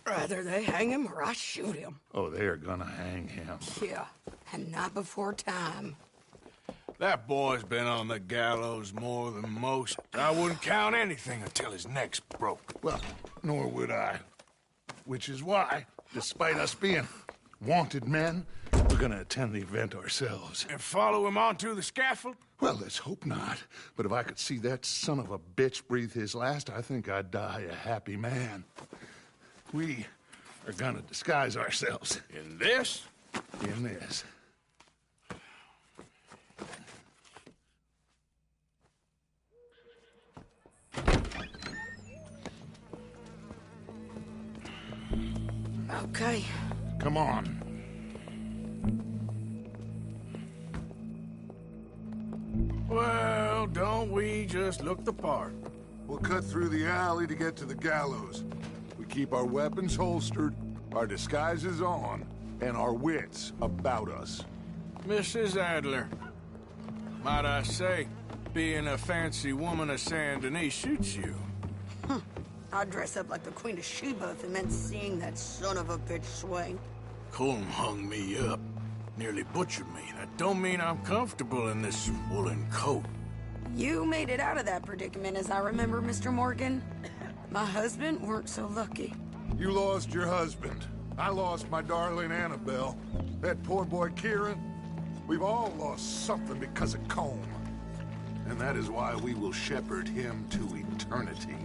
Rather they hang him or I shoot him. Oh, they are gonna hang him. Yeah, and not before time. That boy's been on the gallows more than most. I wouldn't count anything until his neck's broke. Well, nor would I. Which is why, despite us being wanted men, we're gonna attend the event ourselves. And follow him onto the scaffold? Well, let's hope not. But if I could see that son of a bitch breathe his last, I think I'd die a happy man. We are gonna disguise ourselves. In this? In this. Okay. Come on. Well, don't we just look the part? We'll cut through the alley to get to the gallows. We keep our weapons holstered, our disguises on, and our wits about us. Mrs. Adler, might I say, being a fancy woman of Saint Denis suits you. I'd dress up like the Queen of Sheba if it meant seeing that son of a bitch swing. Colm hung me up, nearly butchered me. That don't mean I'm comfortable in this woolen coat. You made it out of that predicament, as I remember, Mr. Morgan. My husband weren't so lucky. You lost your husband. I lost my darling Annabelle. That poor boy Kieran. We've all lost something because of Colm. And that is why we will shepherd him to eternity.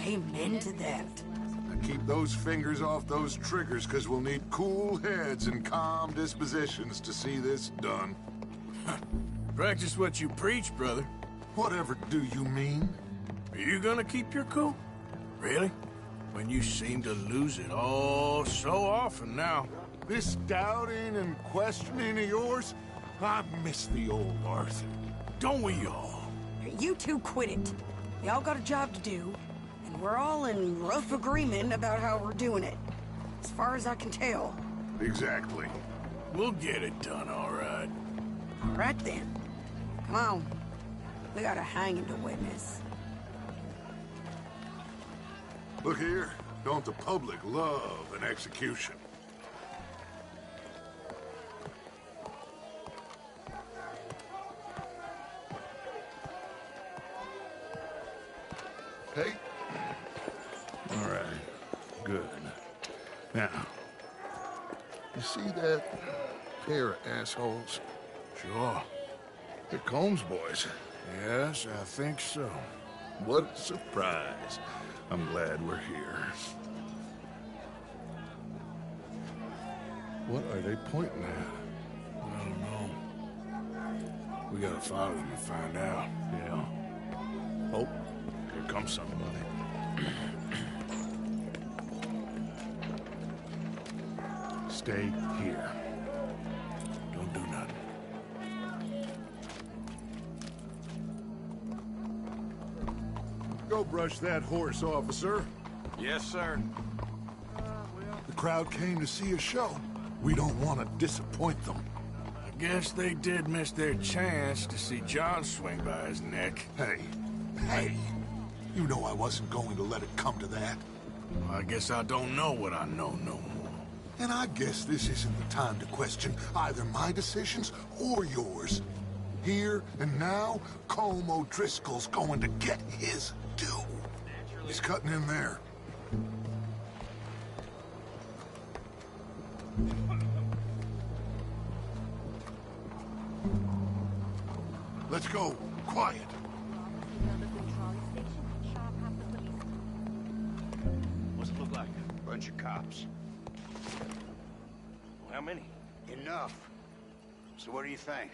Amen to that. Now keep those fingers off those triggers, because we'll need cool heads and calm dispositions to see this done. Practice what you preach, brother. Whatever do you mean? Are you gonna keep your cool? Really? When you seem to lose it all so often now. This doubting and questioning of yours, I miss the old Arthur. Don't we all? You two quit it. Y'all got a job to do, and we're all in rough agreement about how we're doing it. As far as I can tell. Exactly. We'll get it done, all right. All right, then. Come on. We got a hanging to witness. Look here, don't the public love an execution? Hey. All right, good. Now, you see that pair of assholes? Sure. They're Combs boys. Yes, I think so. What a surprise. I'm glad we're here. What are they pointing at? I don't know. We gotta follow them and find out. Yeah. Oh, here comes somebody. Stay here. Don't do nothing. Go brush that horse, officer. Yes, sir. The crowd came to see a show. We don't want to disappoint them. I guess they did miss their chance to see John swing by his neck. Hey, you know I wasn't going to let it come to that. Well, I guess I don't know what I know no more. And I guess this isn't the time to question either my decisions or yours. Here and now, Colm O'Driscoll's going to get his due. He's cutting in there. Let's go. Quiet. What's it look like? Bunch of cops. How many? Enough. So what do you think?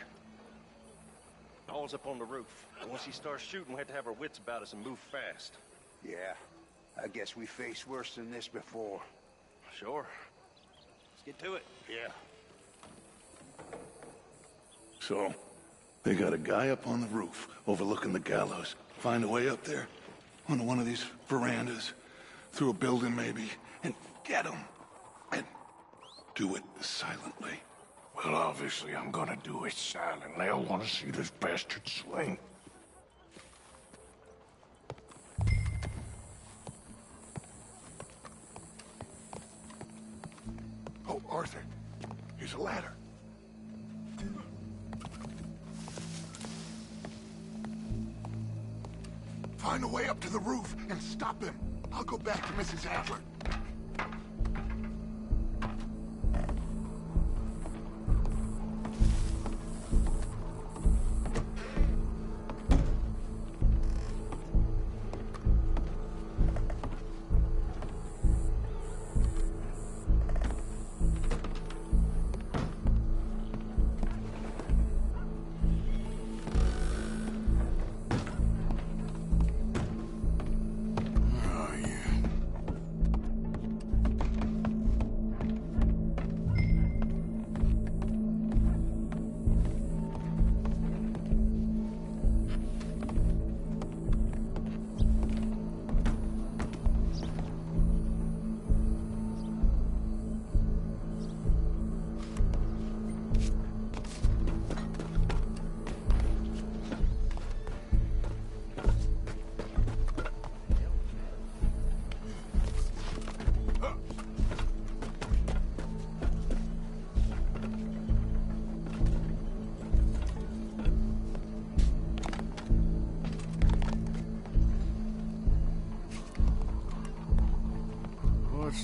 All's up on the roof. And once he starts shooting, we have to have our wits about us and move fast. Yeah, I guess we faced worse than this before. Sure. Let's get to it. Yeah. So, they got a guy up on the roof overlooking the gallows. Find a way up there, onto one of these verandas, through a building maybe, and get him. And do it silently. Well, obviously I'm gonna do it silently. I want to see this bastard swing. Oh, Arthur, here's a ladder. Find a way up to the roof and stop him. I'll go back to Mrs. Adler.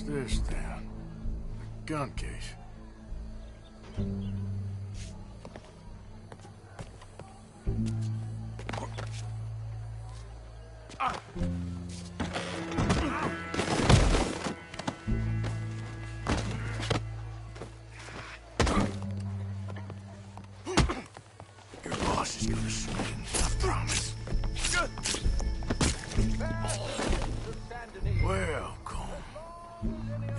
this, then? A gun case. Your boss is gonna swing, I promise. Welcome.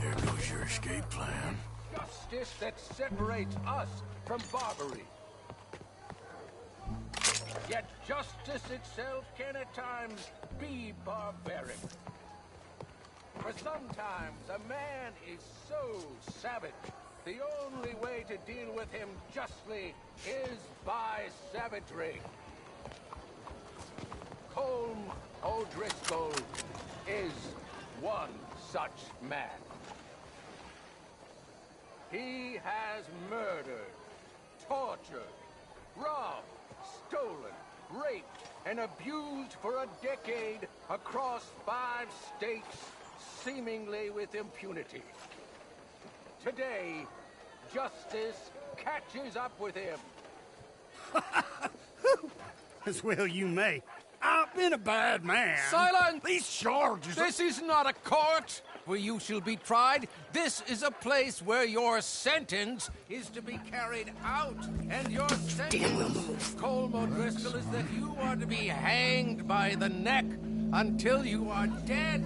There goes your escape plan. Justice that separates us from Barbary. Yet justice itself can at times be barbaric. For sometimes a man is so savage, the only way to deal with him justly is by savagery. Colm O'Driscoll is one such man. He has murdered, tortured, robbed, stolen, raped, and abused for a decade across 5 states, seemingly with impunity. Today, justice catches up with him. As well you may. I've been a bad man. Silence! These charges... This is not a court where you shall be tried. This is a place where your sentence is to be carried out. And your sentence, Colm O'Driscoll, is that you are to be hanged by the neck until you are dead.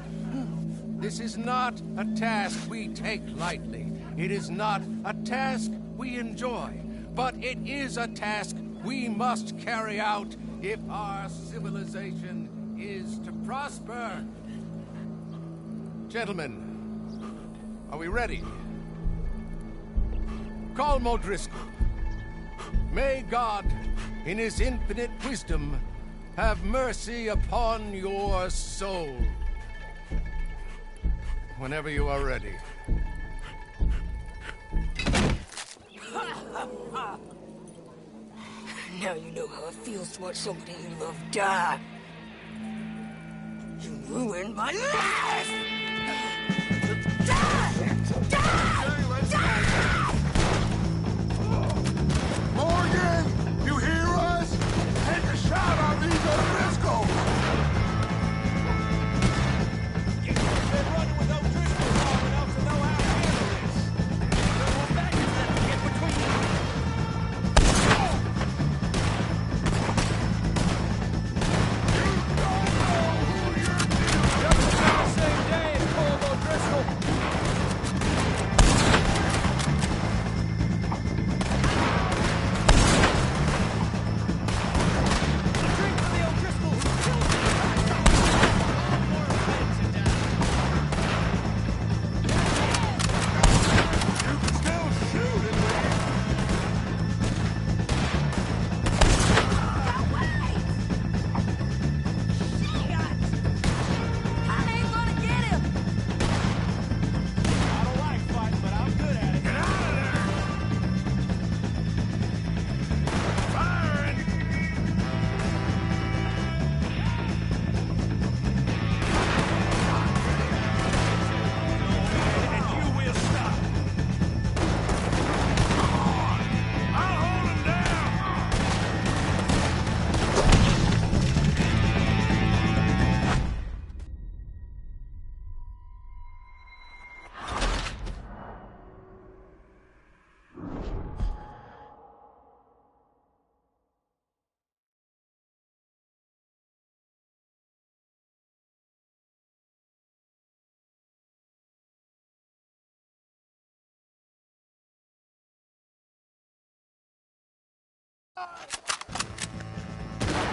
This is not a task we take lightly. It is not a task we enjoy. But it is a task we must carry out if our civilization is to prosper. Gentlemen, are we ready? Colm O'Driscoll, may God, in his infinite wisdom, have mercy upon your soul. Whenever you are ready. Now you know how it feels to watch somebody you love die. You ruined my life! Morgan! You hear us? Take a shot on these O'Driscolls! You've been running with O'Driscoll long enough to know how to handle this. There were baggage that can get between you. Same day as Colm O'Driscoll.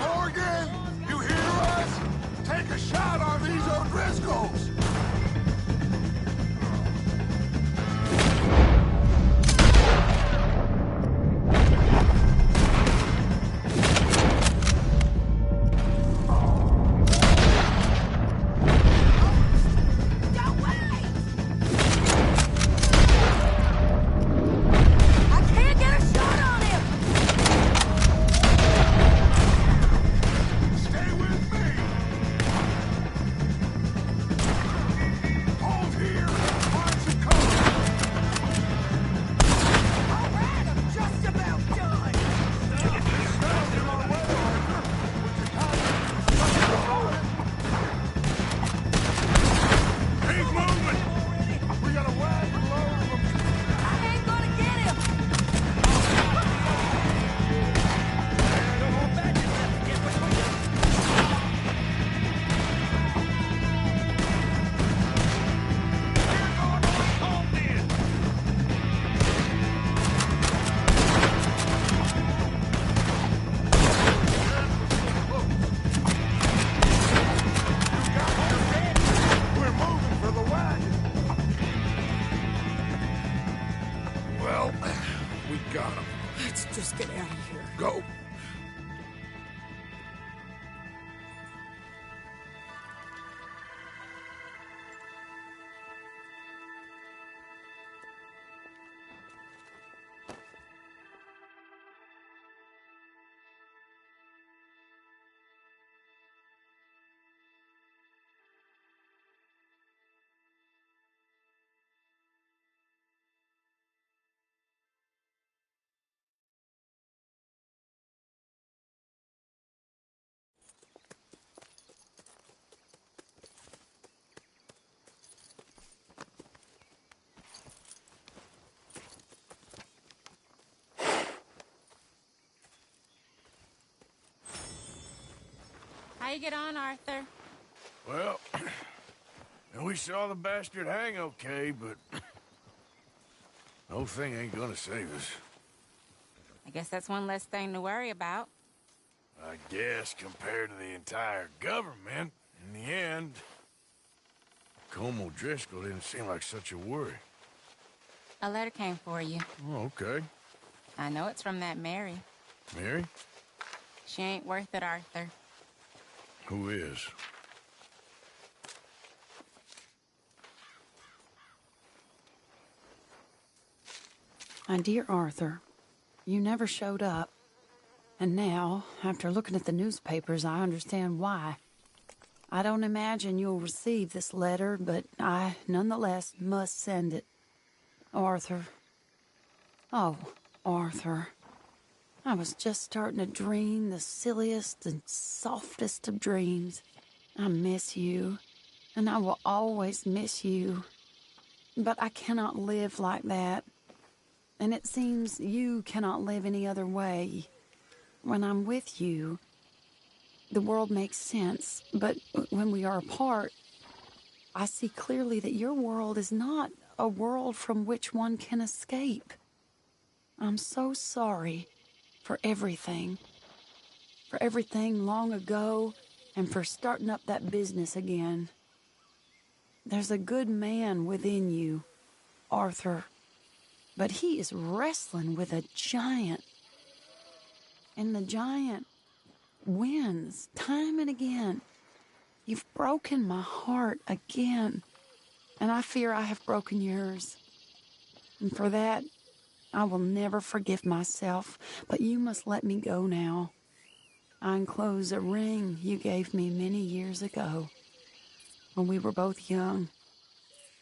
Morgan! You hear us? Take a shot on these O'Driscolls! Let's just get out of here. Go. How you get on, Arthur? Well, we saw the bastard hang okay, but the whole thing ain't gonna save us. I guess that's one less thing to worry about. I guess compared to the entire government, in the end, Como Driscoll didn't seem like such a worry. A letter came for you. Oh, okay. I know it's from that Mary. Mary? She ain't worth it, Arthur. Who is? My dear Arthur, you never showed up. And now, after looking at the newspapers, I understand why. I don't imagine you'll receive this letter, but I, nonetheless, must send it. Arthur. Oh, Arthur. I was just starting to dream the silliest and softest of dreams. I miss you, and I will always miss you. But I cannot live like that. And it seems you cannot live any other way. When I'm with you, the world makes sense. But when we are apart, I see clearly that your world is not a world from which one can escape. I'm so sorry for everything. For everything long ago, and for starting up that business again. There's a good man within you, Arthur. But he is wrestling with a giant. And the giant wins time and again. You've broken my heart again. And I fear I have broken yours. And for that, I will never forgive myself. But you must let me go now. I enclose a ring you gave me many years ago, when we were both young.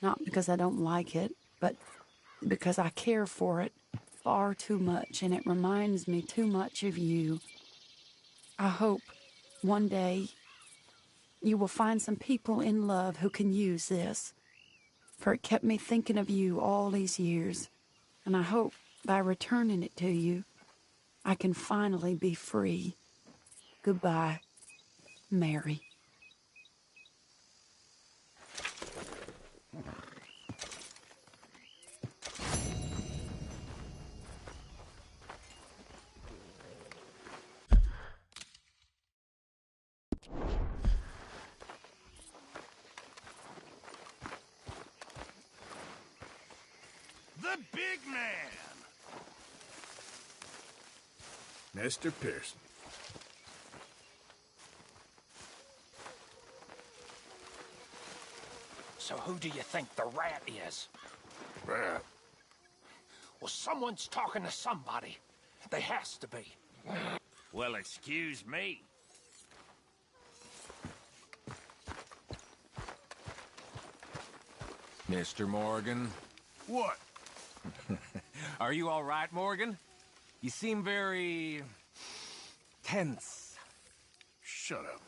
Not because I don't like it, but because I care for it far too much, and it reminds me too much of you. I hope one day you will find some people in love who can use this, for it kept me thinking of you all these years, and I hope by returning it to you, I can finally be free. Goodbye, Mary. The big man! Mr. Pearson. So who do you think the rat is? Rat? Well, someone's talking to somebody. They has to be. Well, excuse me. Mr. Morgan? What? Are you all right, Morgan? You seem very... tense. Shut up.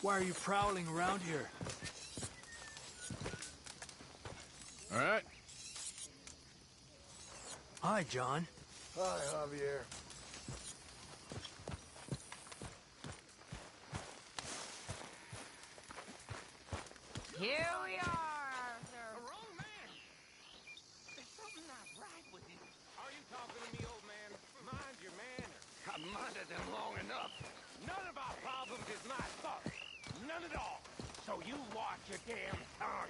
Why are you prowling around here? All right. Hi, John. Hi, Javier. Here we are, sir. Wrong man. There's something not right with you. Are you talking to me, old man? Mind your manners. I've minded them long enough. None of our problems is my fault. None at all. So you watch your damn tongue.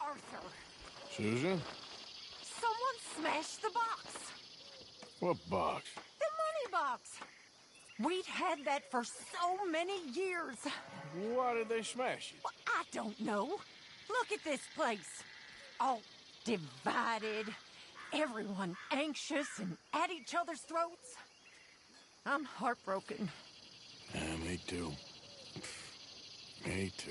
Arthur, Susan? someone smashed the box. What box? The money box. We'd had that for so many years. Why did they smash it? Well, I don't know. Look at this place. All divided. Everyone anxious and at each other's throats. I'm heartbroken. Yeah, me too. Me too.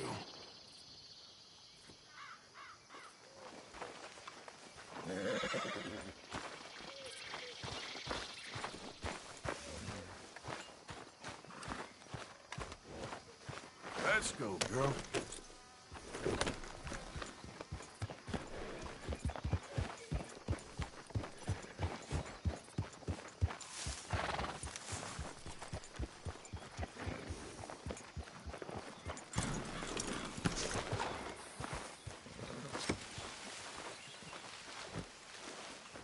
Let's go, girl.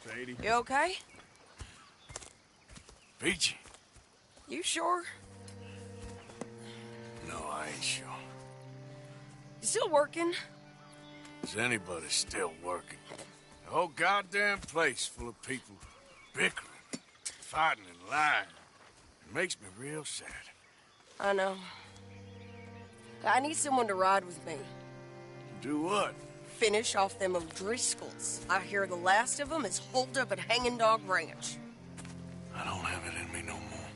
Sadie. You okay? Peachy? You sure? No, I ain't sure. You still working? Is anybody still working? The whole goddamn place full of people bickering, fighting and lying. It makes me real sad. I know. I need someone to ride with me. Do what? Finish off them O'Driscolls. I hear the last of them is holed up at Hanging Dog Ranch. I don't have it in me no more.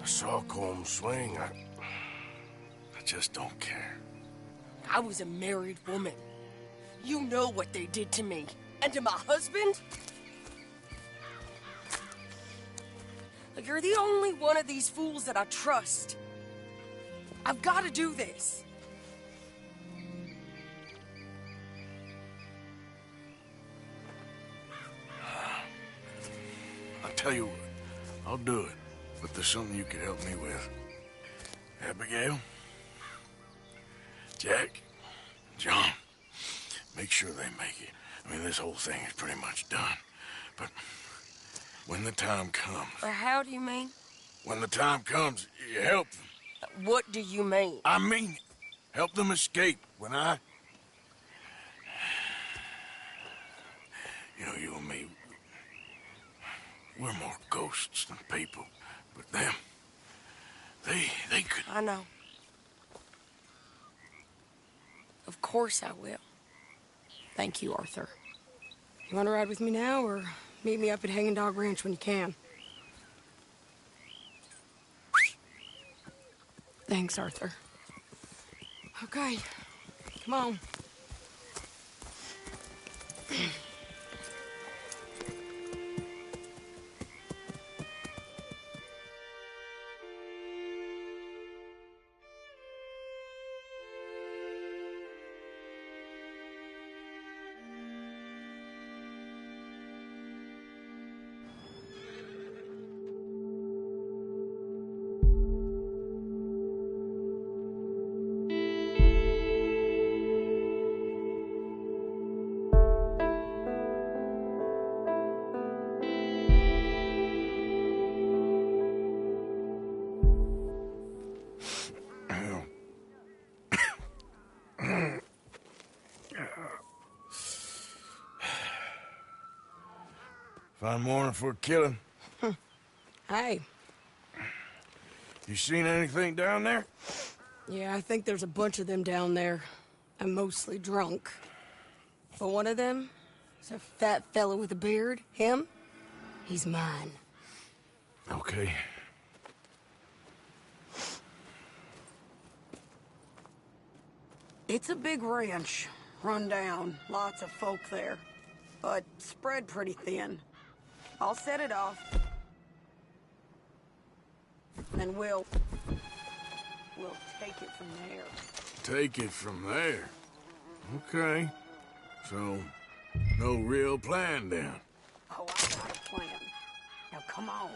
I saw Colm swing. I just don't care. I was a married woman. You know what they did to me. And to my husband? Like, you're the only one of these fools that I trust. I've got to do this. I'll tell you what. I'll do it. But there's something you could help me with. Abigail? Jack? John? Make sure they make it. I mean, this whole thing is pretty much done. But when the time comes... How do you mean? When the time comes, you help them. What do you mean? I mean it. Help them escape. When I... You know, you and me... We're more ghosts than people. But them... They could... I know. Of course I will. Thank you, Arthur. You want to ride with me now, or meet me up at Hanging Dog Ranch when you can? Thanks, Arthur. Okay, come on. Fine morning for a killing. Hey, You seen anything down there? Yeah, I think there's a bunch of them down there. I'm mostly drunk. But one of them is a fat fella with a beard. Him? He's mine. Okay. It's a big ranch. Run down. Lots of folk there. But spread pretty thin. I'll set it off. Then we'll take it from there. Take it from there? Okay. So, no real plan then? Oh, I got a plan. Now come on.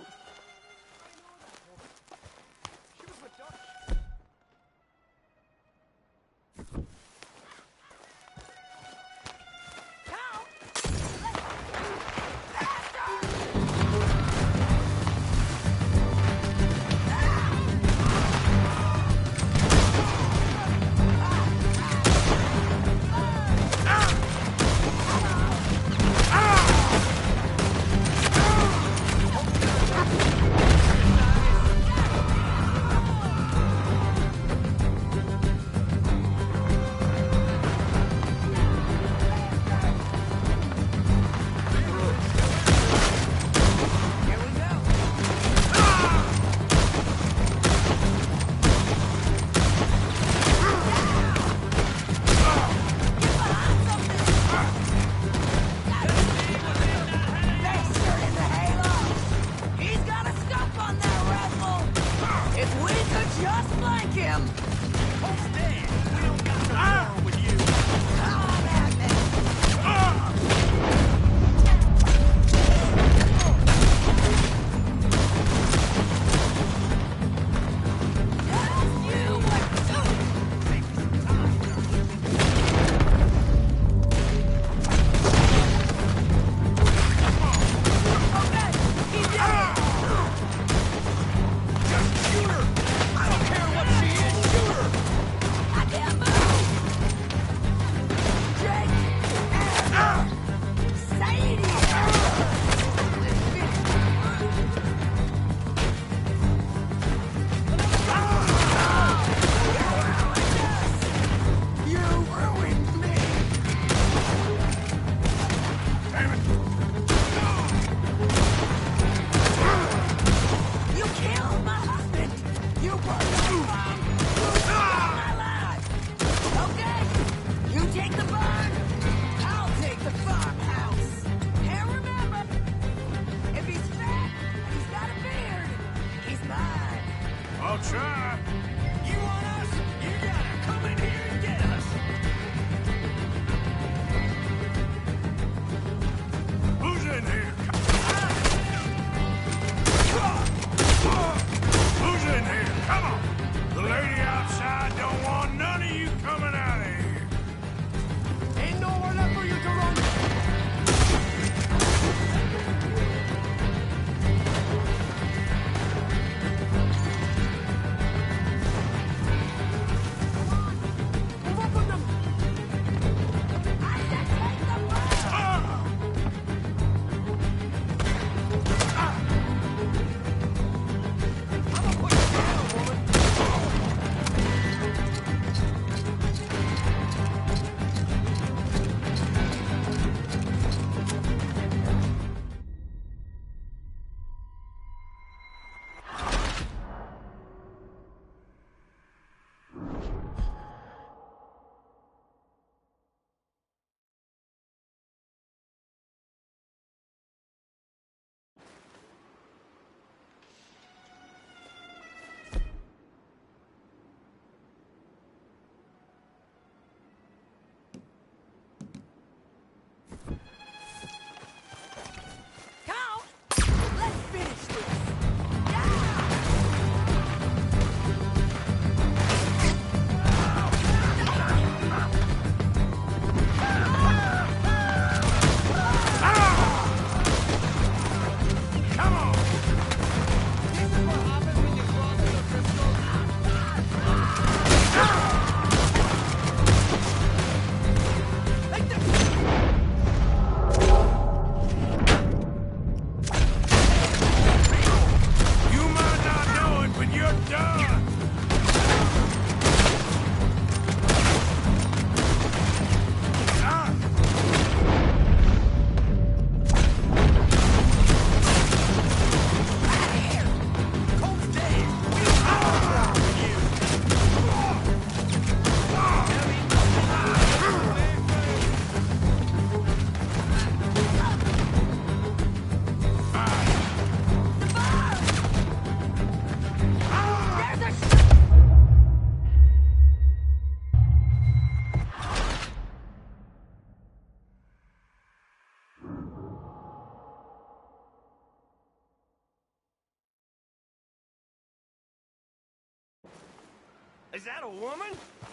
Is that a woman?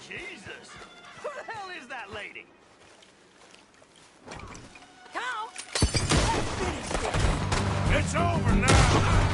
Jesus. Who the hell is that lady? Come! It's over now!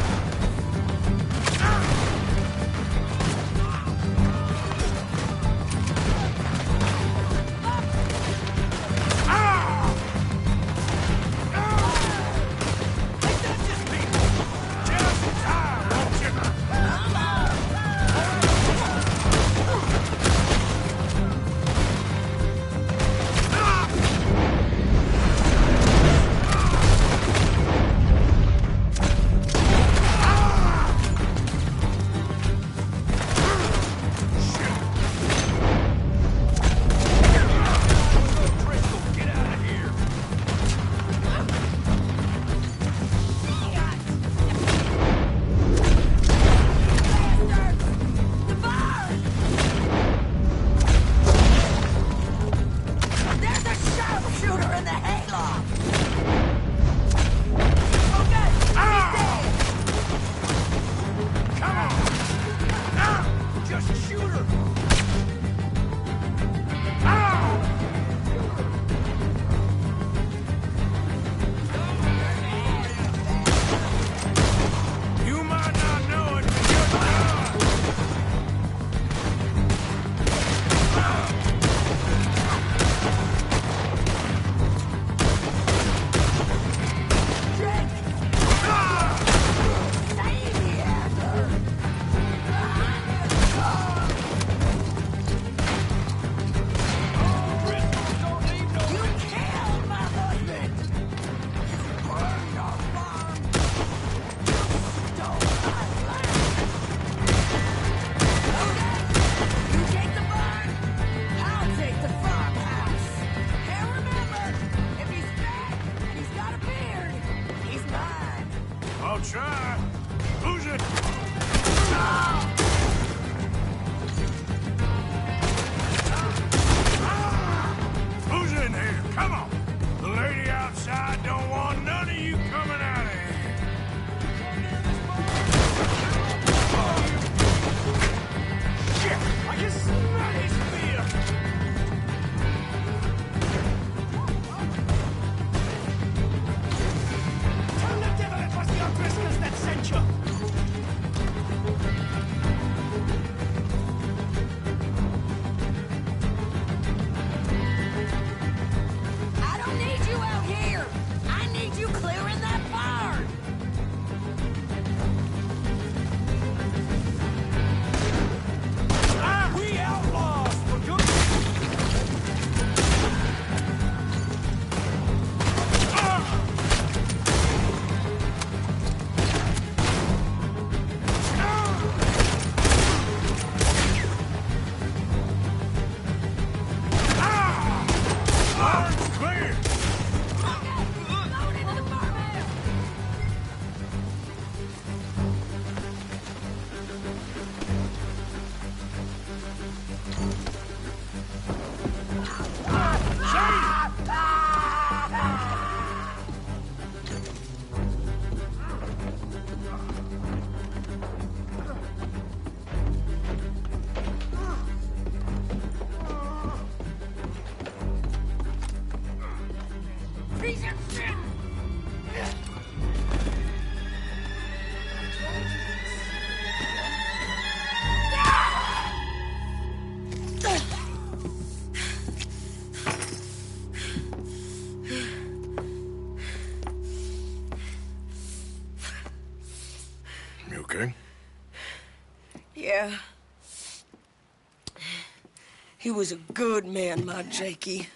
Okay? Yeah. He was a good man, my Jakey.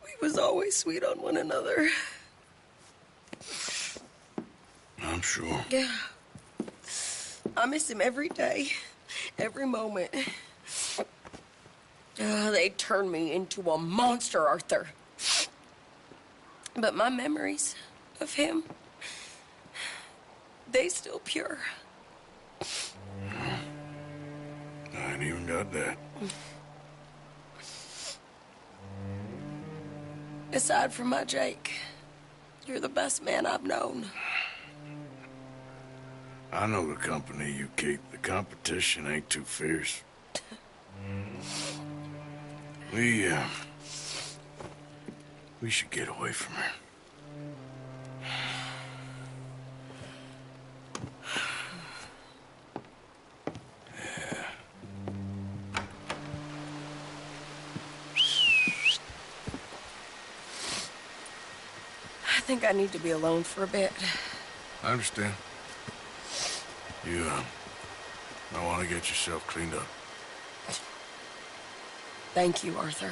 We was always sweet on one another. I'm sure. Yeah. I miss him every day, every moment. They turned me into a monster, Arthur. But my memories of him, they still pure. I ain't even got that. Aside from my Jake, you're the best man I've known. I know the company you keep. The competition ain't too fierce. We should get away from her. I think I need to be alone for a bit. I understand. You, I want to get yourself cleaned up. Thank you, Arthur.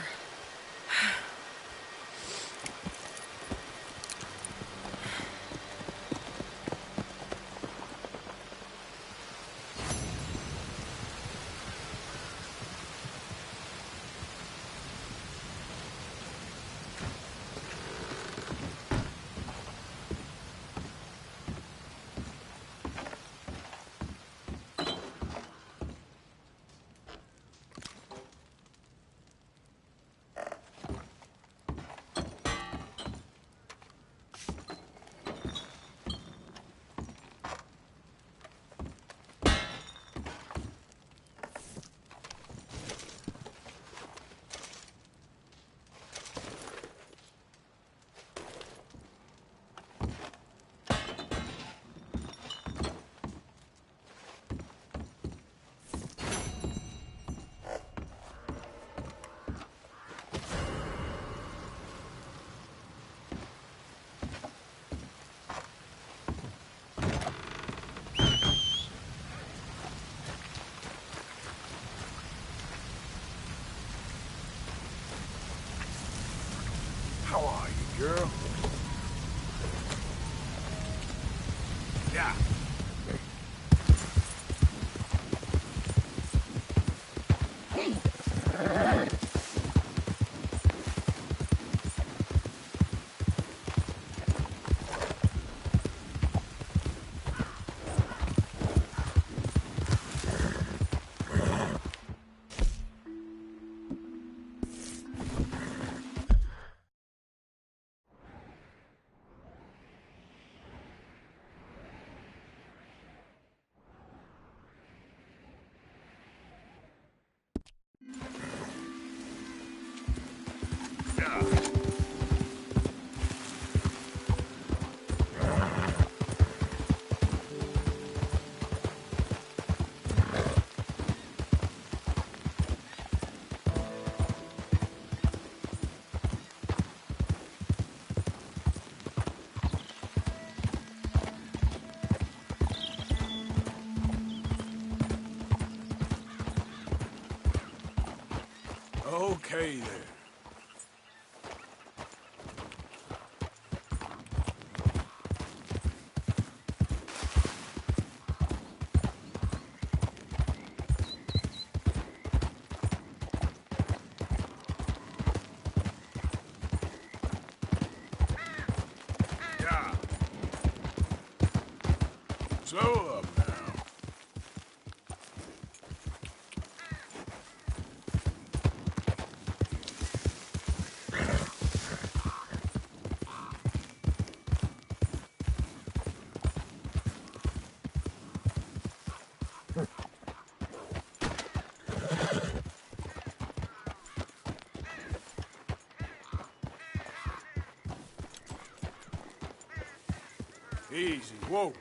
How are you, girl? Yeah. Okay, then. Yeah. Slow up now. Easy, whoa.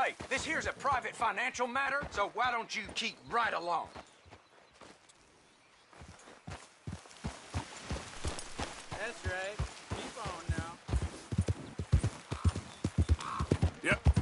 Hey, this here's a private financial matter, so why don't you keep right along? That's right. Keep on now. Yep.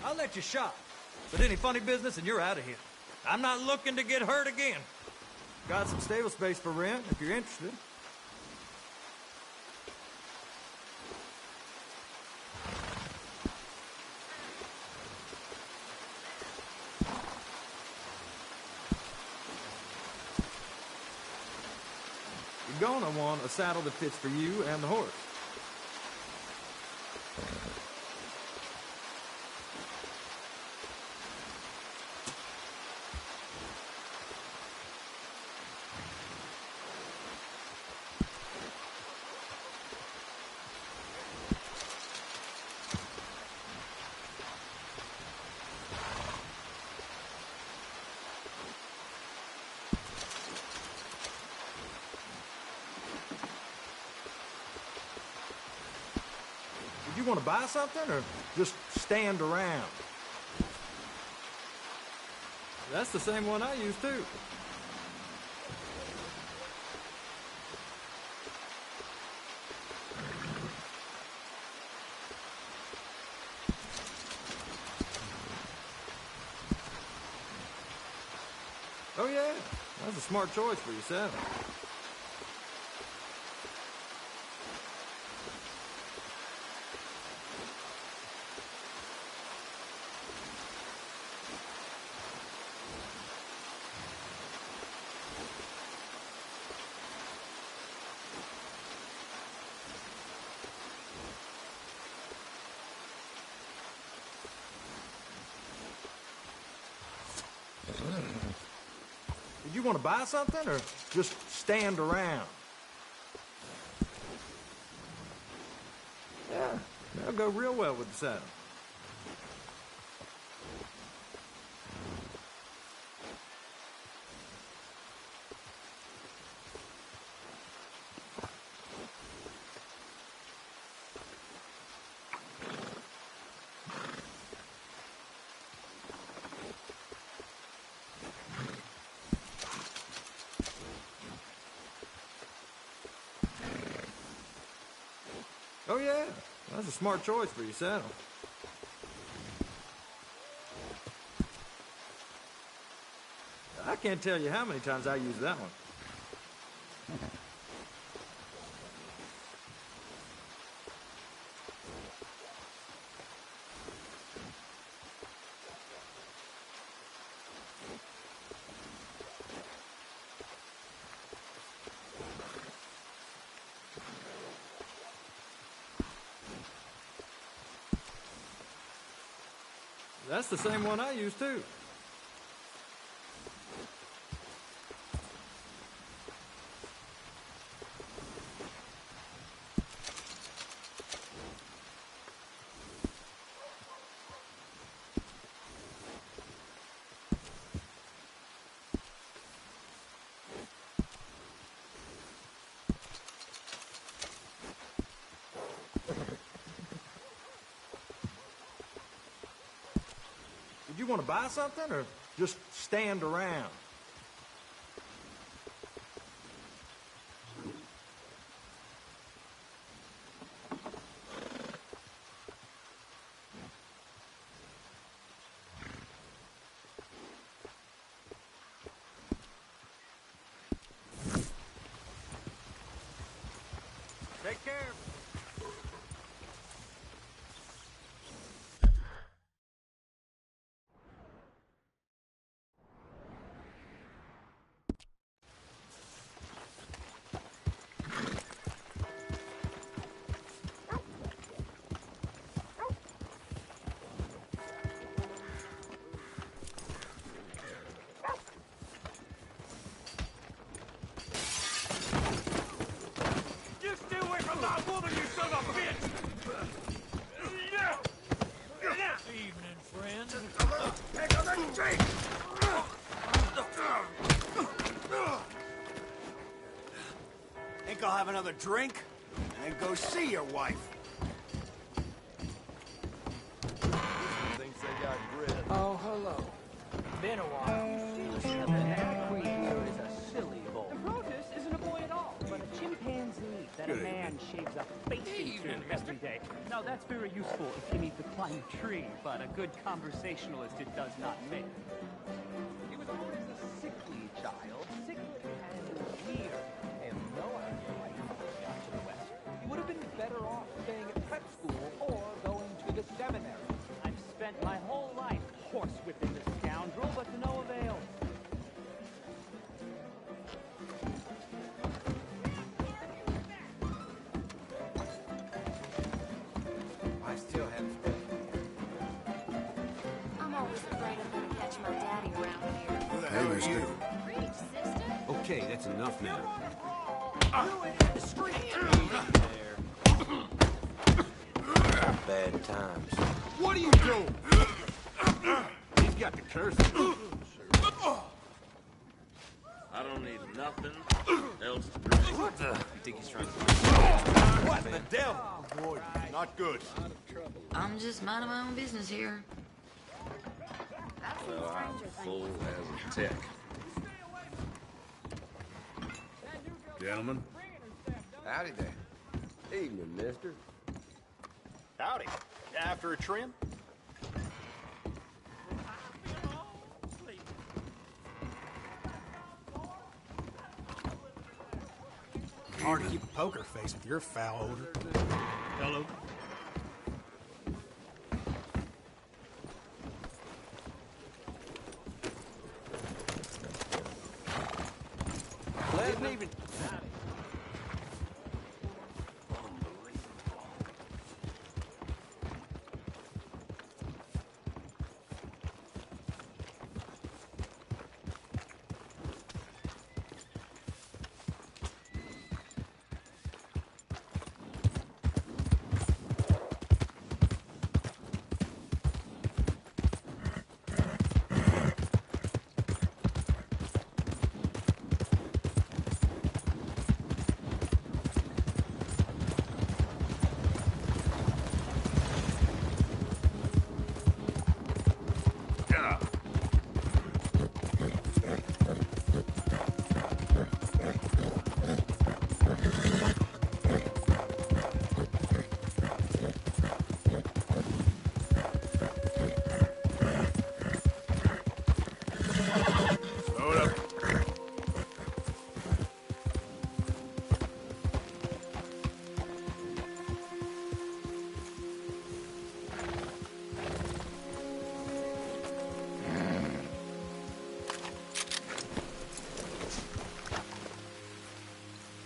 I'll let you shop. But any funny business and you're out of here. I'm not looking to get hurt again. Got some stable space for rent if you're interested. You're gonna want a saddle that fits for you and the horse. You want to buy something or just stand around? That's the same one I use too. Oh, yeah. That's a smart choice for your saddle. Did you want to buy something or just stand around? Yeah, that'll go real well with the saddle. Oh, yeah. That's a smart choice for your saddle. I can't tell you how many times I use that one. That's the same one I use, too. Did you want to buy something or just stand around? Take care. Evening, friend. Think I'll have another drink and then go see your wife. Thinks they got grit. Oh, hello. Been a while. The queen here is a silly boy. The protest isn't a boy at all, but a chimpanzee that a man shaves a face into every day. Now, that's very useful if you need to climb a tree, but a good conversationalist it does not make. He was always a sickly child, sickly and weird. I have no idea why he got to the West. He would have been better off staying at prep school or going to the seminary. I've spent my whole life horsewhipping this scoundrel, but to no avail. I still haven't been. I'm always afraid I'm gonna catch my daddy around here. Who the hell are you? Preach, sister. Okay, that's enough now. Bad times. What are you doing? He's got the curse. I don't need nothing else to drink. What the? You think he's trying to... What the devil? Boy, not good. I'm just minding my own business here. Well, I'm full as a tick. Gentlemen. Howdy there. Evening, mister. Howdy. After a trim? hard to keep a poker face with your foul odor. Hello? Didn't even...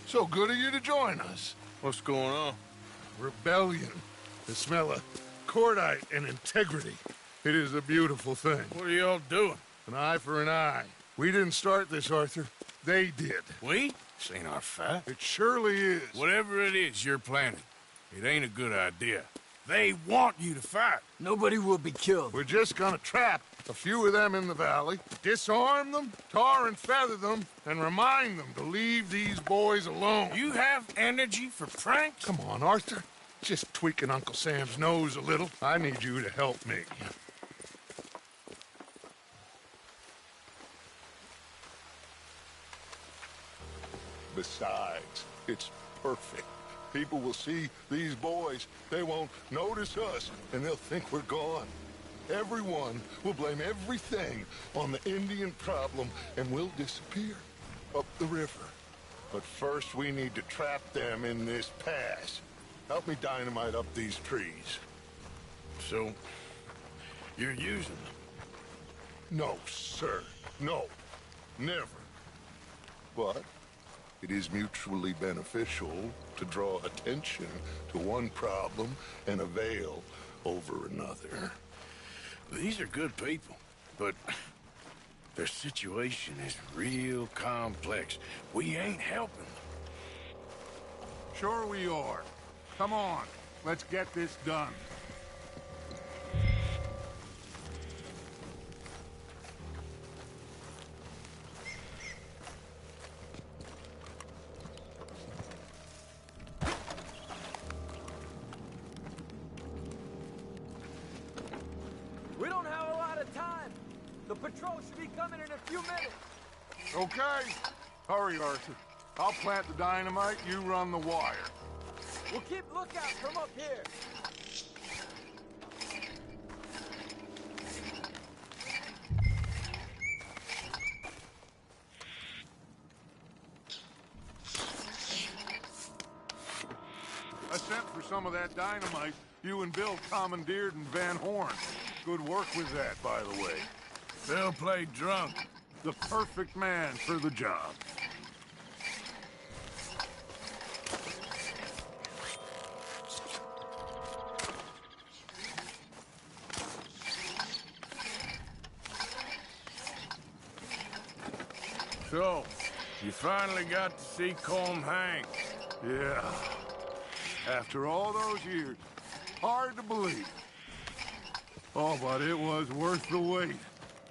So good of you to join us. What's going on? Rebellion. The smell of cordite and integrity. It is a beautiful thing. What are y'all doing? An eye for an eye. We didn't start this, Arthur. They did. We? This ain't our fight. It surely is. Whatever it is you're planning, it ain't a good idea. They want you to fight. Nobody will be killed. We're just gonna trap a few of them in the valley, disarm them, tar and feather them, and remind them to leave these boys alone. You have energy for pranks? Come on, Arthur. Just tweaking Uncle Sam's nose a little. I need you to help me. Besides, it's perfect. People will see these boys. They won't notice us, and they'll think we're gone. Everyone will blame everything on the Indian problem, and we'll disappear up the river. But first, we need to trap them in this pass. Help me dynamite up these trees. So, you're using them? No, sir. No. Never. But it is mutually beneficial to draw attention to one problem and avail over another. These are good people, but their situation is real complex. We ain't helping them. Sure we are. Come on, let's get this done. We don't have a lot of time. The patrol should be coming in a few minutes. Okay. Hurry, Arthur. I'll plant the dynamite, you run the wire. We'll keep lookout from up here. I sent for some of that dynamite you and Bill commandeered in Van Horn. Good work with that, by the way. Bill played drunk. The perfect man for the job. So, you finally got to see Colm hang. Yeah. After all those years. Hard to believe. Oh, but it was worth the wait.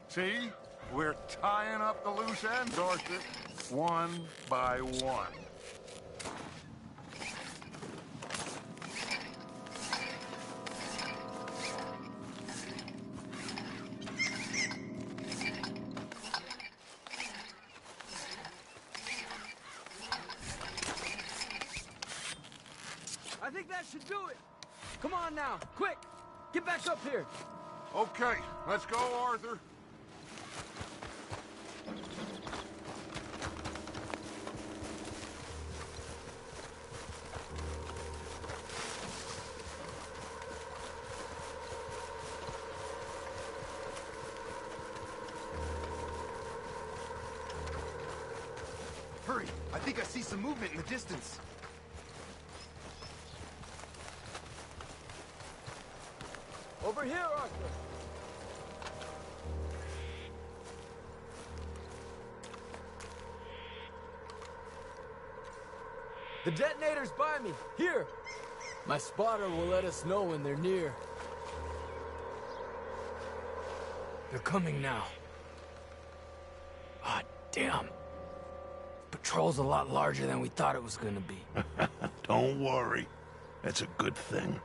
See? We're tying up the loose ends, Arthur. One by one. I think that should do it. Come on now, quick! Get back up here. Okay, let's go, Arthur. Hurry! I think I see some movement in the distance. Over here, Arthur. The detonator's by me. Here. My spotter will let us know when they're near. They're coming now. Ah, damn. Patrol's a lot larger than we thought it was gonna be. Don't worry. That's a good thing.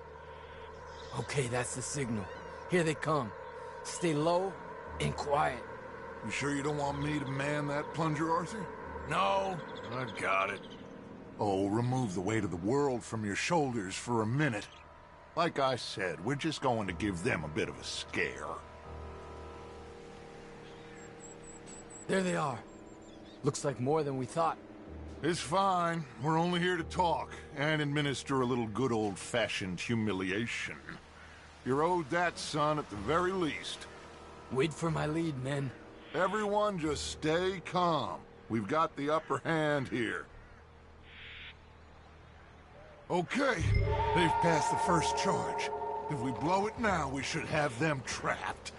Okay, that's the signal. Here they come. Stay low and quiet. You sure you don't want me to man that plunger, Arthur? No, I've got it. Oh, remove the weight of the world from your shoulders for a minute. Like I said, we're just going to give them a bit of a scare. There they are. Looks like more than we thought. It's fine. We're only here to talk and administer a little good old-fashioned humiliation. You're owed that, son, at the very least. Wait for my lead, men. Everyone just stay calm. We've got the upper hand here. Okay, they've passed the first charge. If we blow it now, we should have them trapped.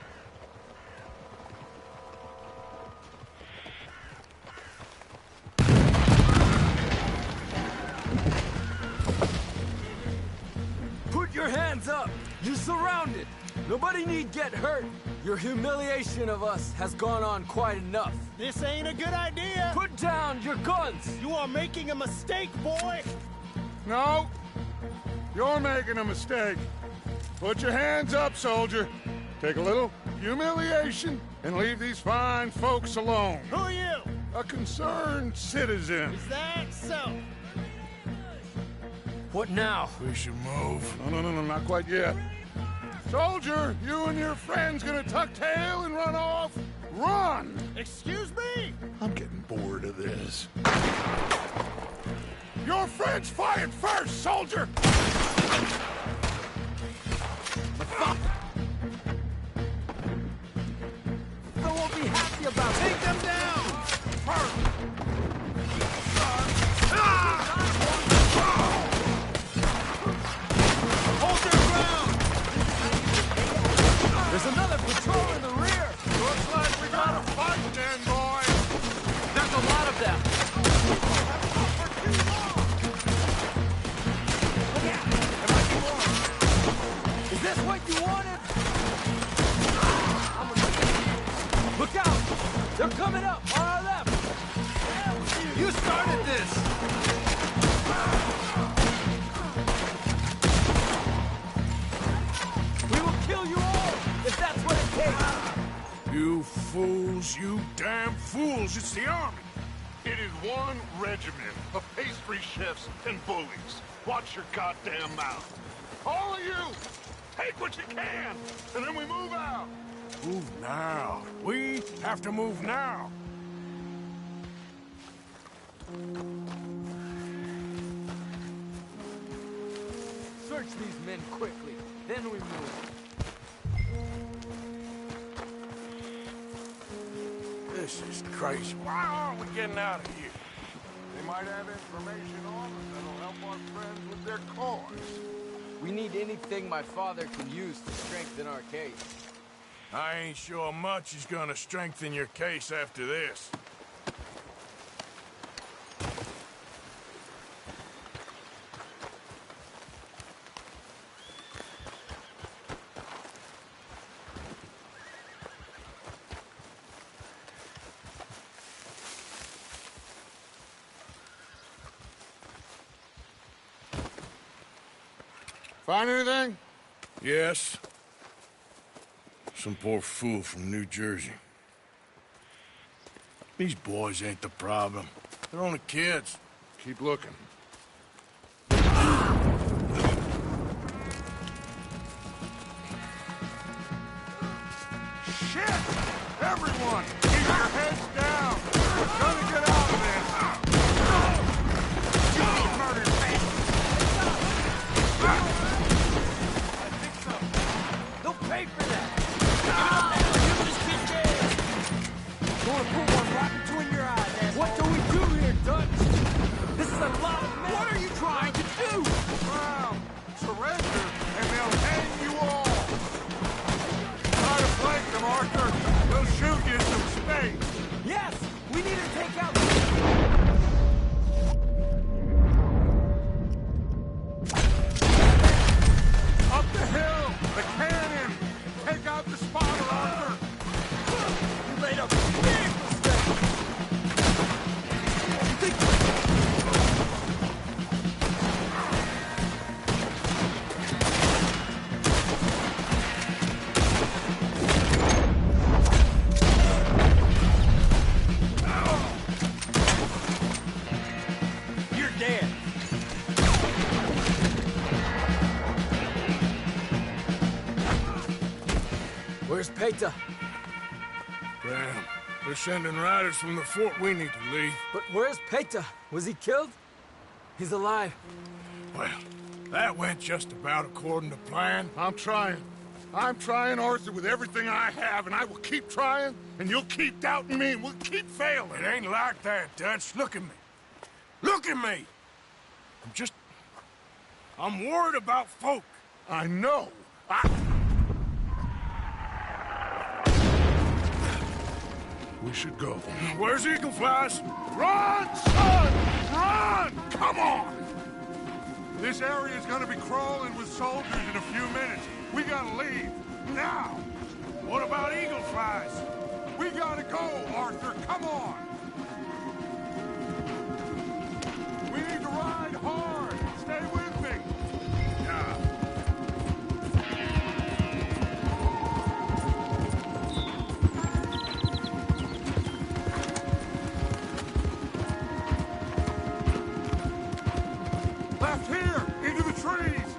Put your hands up! You're surrounded! Nobody need get hurt! Your humiliation of us has gone on quite enough. This ain't a good idea! Put down your guns! You are making a mistake, boy! No, you're making a mistake. Put your hands up, soldier. Take a little humiliation and leave these fine folks alone. Who are you? A concerned citizen. Is that so? What now? We should move. No, not quite yet. Soldier, you and your friend's gonna tuck tail and run off? Run! Excuse me? I'm getting bored of this. Your friend's fired first, soldier! They won't be happy about it. Take them down! Hold their ground! There's another patrol in the rear! Looks like we got a fight then, boys! There's a lot of them! Is this what you wanted? Look out! They're coming up on our left! You started this! We will kill you all if that's what it takes! You fools, you damn fools, it's the army! It is one regiment of pastry chefs and bullies. Watch your goddamn mouth. All of you, take what you can, and then we move out. Move now. We have to move now. Search these men quickly, then we move. This is crazy. Why aren't we getting out of here? They might have information on us that'll help our friends with their cause. We need anything my father can use to strengthen our case. I ain't sure much is gonna strengthen your case after this. Find anything? Yes. Some poor fool from New Jersey. These boys ain't the problem. They're only kids. Keep looking. Shit! Everyone, keep your heads down. We're gonna get out of this. You ain't murdered, man. They'll pay for that. You wanna put one right between your eyes, asshole. What do we do here, Dutch? shoot you some space. Yes! We need to take out... Up the hill! The cannon! Take out the spotter, Arthur! You made a big mistake! You're dead. Where's Peta? Damn. They're sending riders from the fort. We need to leave. But where's Peta? Was he killed? He's alive. Well, that went just about according to plan. I'm trying. I'm trying, Arthur, with everything I have, and I will keep trying, and you'll keep doubting me, and we'll keep failing. It ain't like that, Dutch. Look at me. Look at me! I'm worried about folk. I know. We should go. Where's Eagle Flies? Run, son! Run! Come on! This area is gonna be crawling with soldiers in a few minutes. We gotta leave. Now! What about Eagle Flies? We gotta go, Arthur. Come on! We need to ride hard. Stay with me. Yeah. Left here! Into the trees!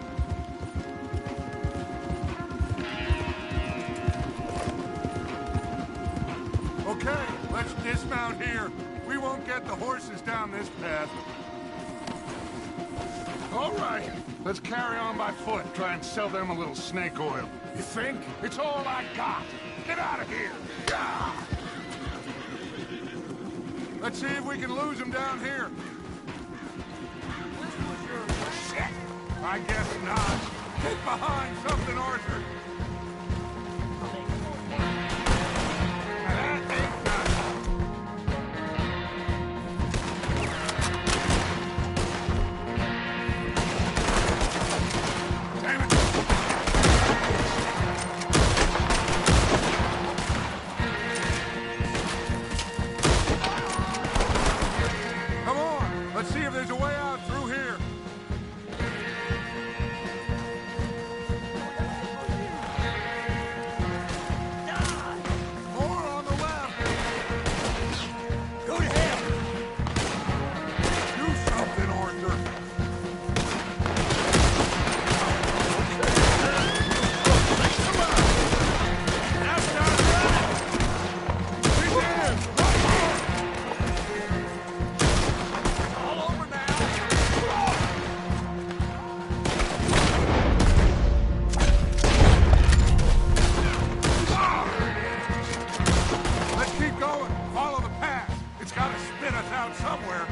Okay, let's dismount here. We won't get the horses down this path. All right, let's carry on by foot. Try and sell them a little snake oil. You think? It's all I got. Get out of here! Yeah! Let's see if we can lose them down here. Shit! I guess not. Get behind something, Arthur. That ain't nothing. Damn it! Come on, let's see if there's a way out through here. More on the left. Go to hell! Do something, Arthur. That's not right! We did! All over now! Let's keep going. Follow the path. It's got to spit us out somewhere.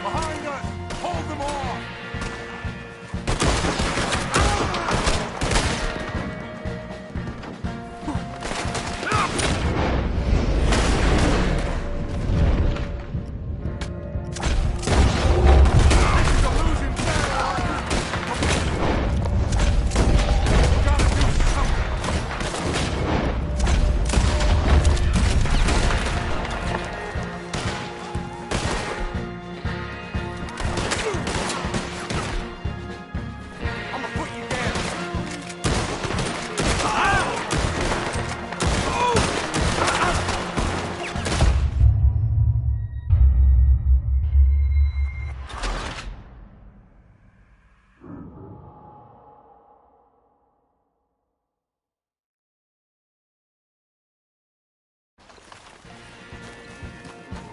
Behind us! Hold them off! This is a losing battle, Arthur! Gotta do something! I'm gonna put you down!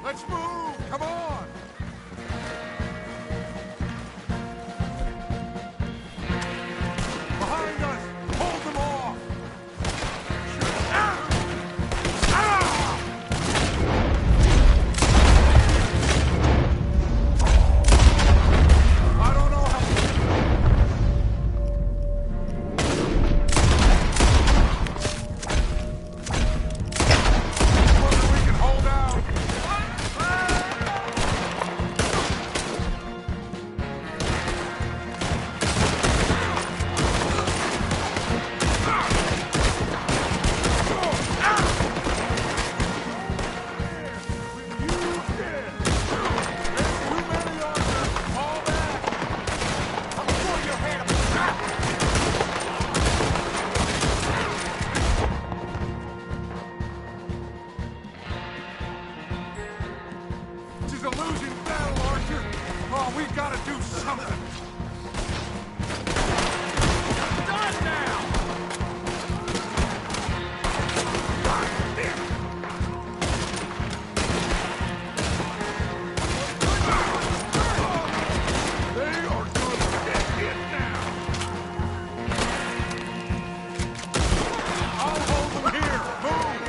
Let's move! Come on! Behind us! Hold them off! Ah! Ah! is a losing battle, Archer. Oh, we gotta do something. Done now! They are gonna get hit now. I'll hold them here. Move!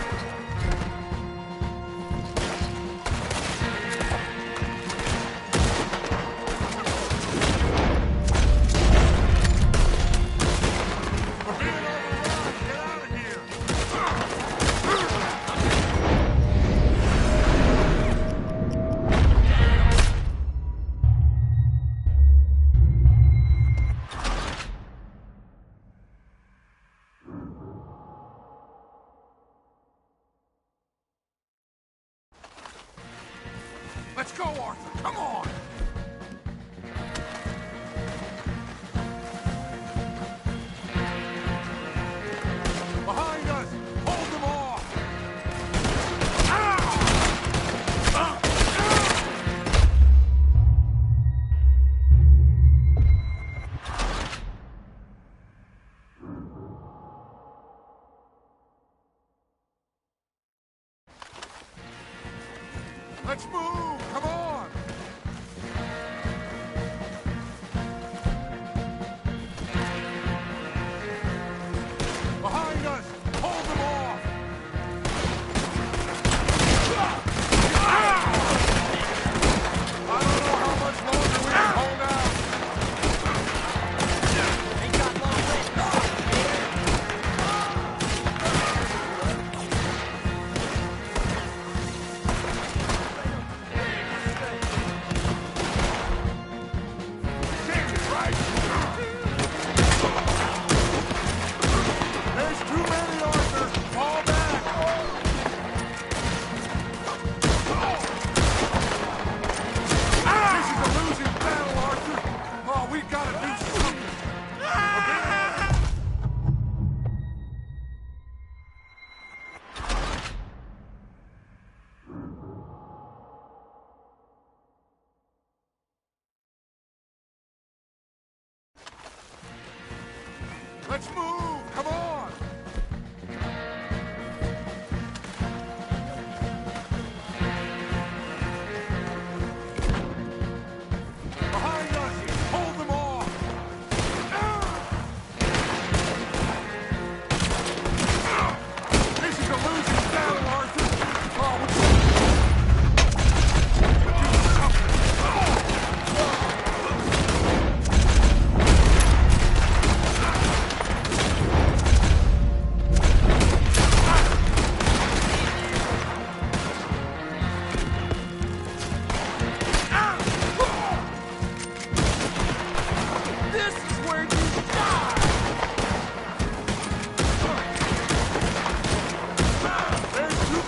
Let's go, Arthur! Come on! Behind us! Hold them off! Let's move! Come on! Behind us! Hold them off! I don't know how much longer we can hold out. Ain't got long There's too many, Arthur! Fall back! This is a losing battle, Arthur! Oh, we gotta do something! Let's move! Come on! Behind us! Hold them off! This is a losing battle, Arthur! Oh, we This is where you die! There's two...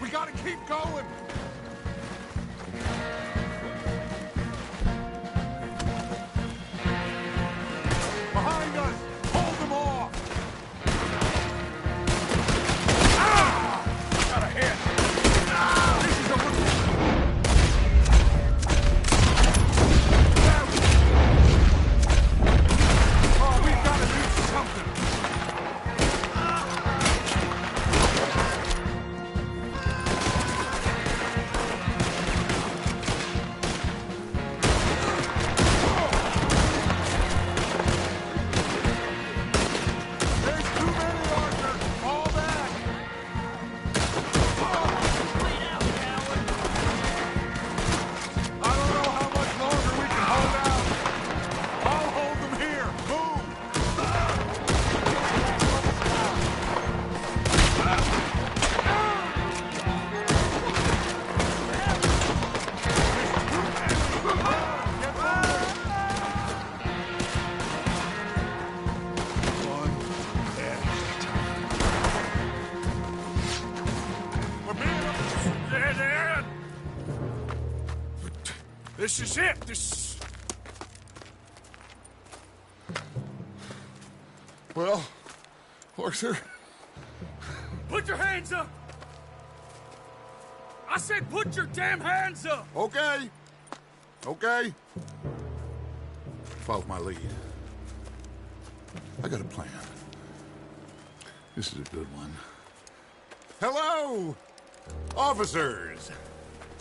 We gotta keep going! Behind us! Hold them off! Got a hit! This is a... Oh, we gotta do something! This is it. This... Well, Arthur... Put your hands up! I said put your damn hands up! Okay. Okay. Follow my lead. I got a plan. This is a good one. Hello, officers!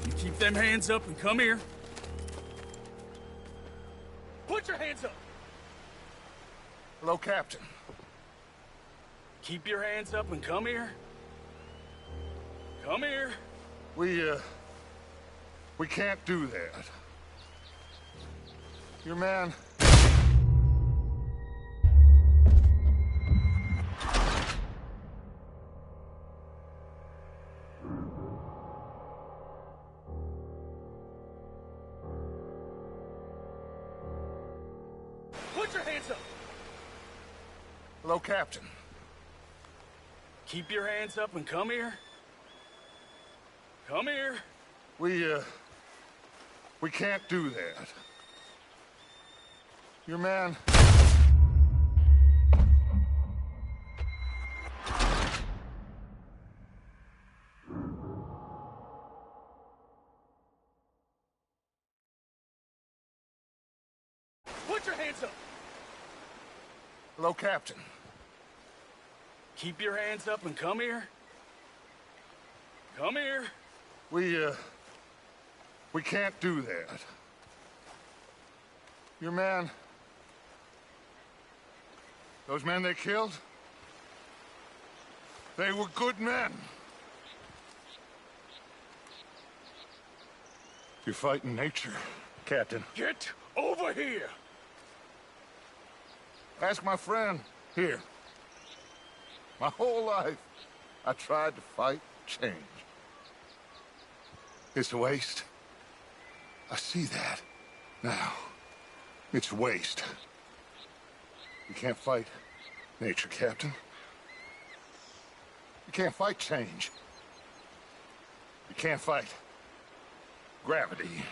You keep them hands up and come here. Put your hands up! Hello, Captain. Keep your hands up and come here. Come here. We can't do that. Your man... Put your hands up! Hello, Captain. Keep your hands up and come here. Come here. We can't do that. Your man... Put your hands up! Hello, Captain. Keep your hands up and come here. Come here. We can't do that. Your man... Those men they killed? They were good men. You're fighting nature, Captain. Get over here! Ask my friend here. My whole life, I tried to fight change. It's a waste. I see that now. It's waste. You can't fight nature, Captain. You can't fight change. You can't fight gravity.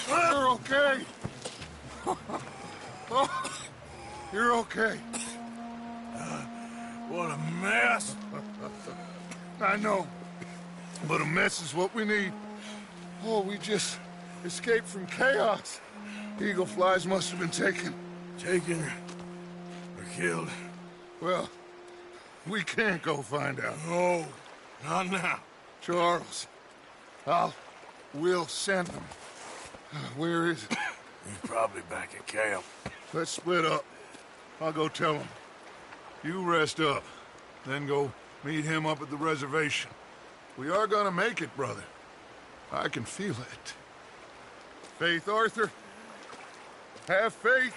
You're okay. You're okay. What a mess. I know, but a mess is what we need. Oh, we just escaped from chaos. Eagle flies must have been taken. Taken or killed? Well, we can't go find out. No, not now. Charles, we'll send them. Where is it? He's probably back at camp. Let's split up. I'll go tell him. You rest up, then go meet him up at the reservation. We are gonna make it, brother. I can feel it. Faith, Arthur. Have faith.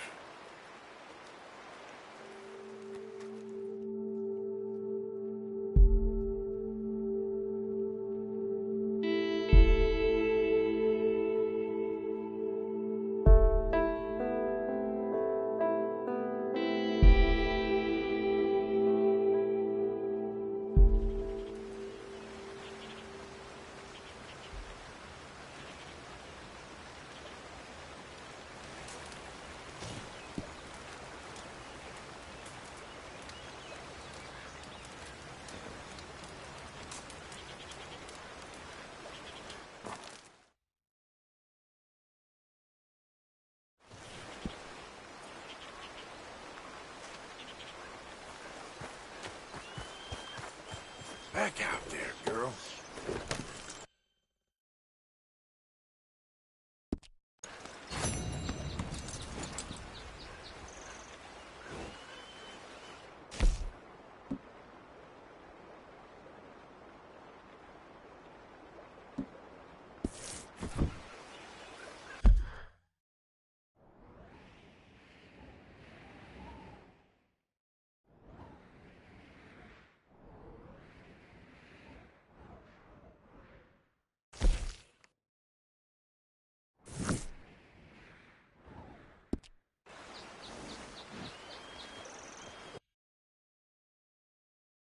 Back out there.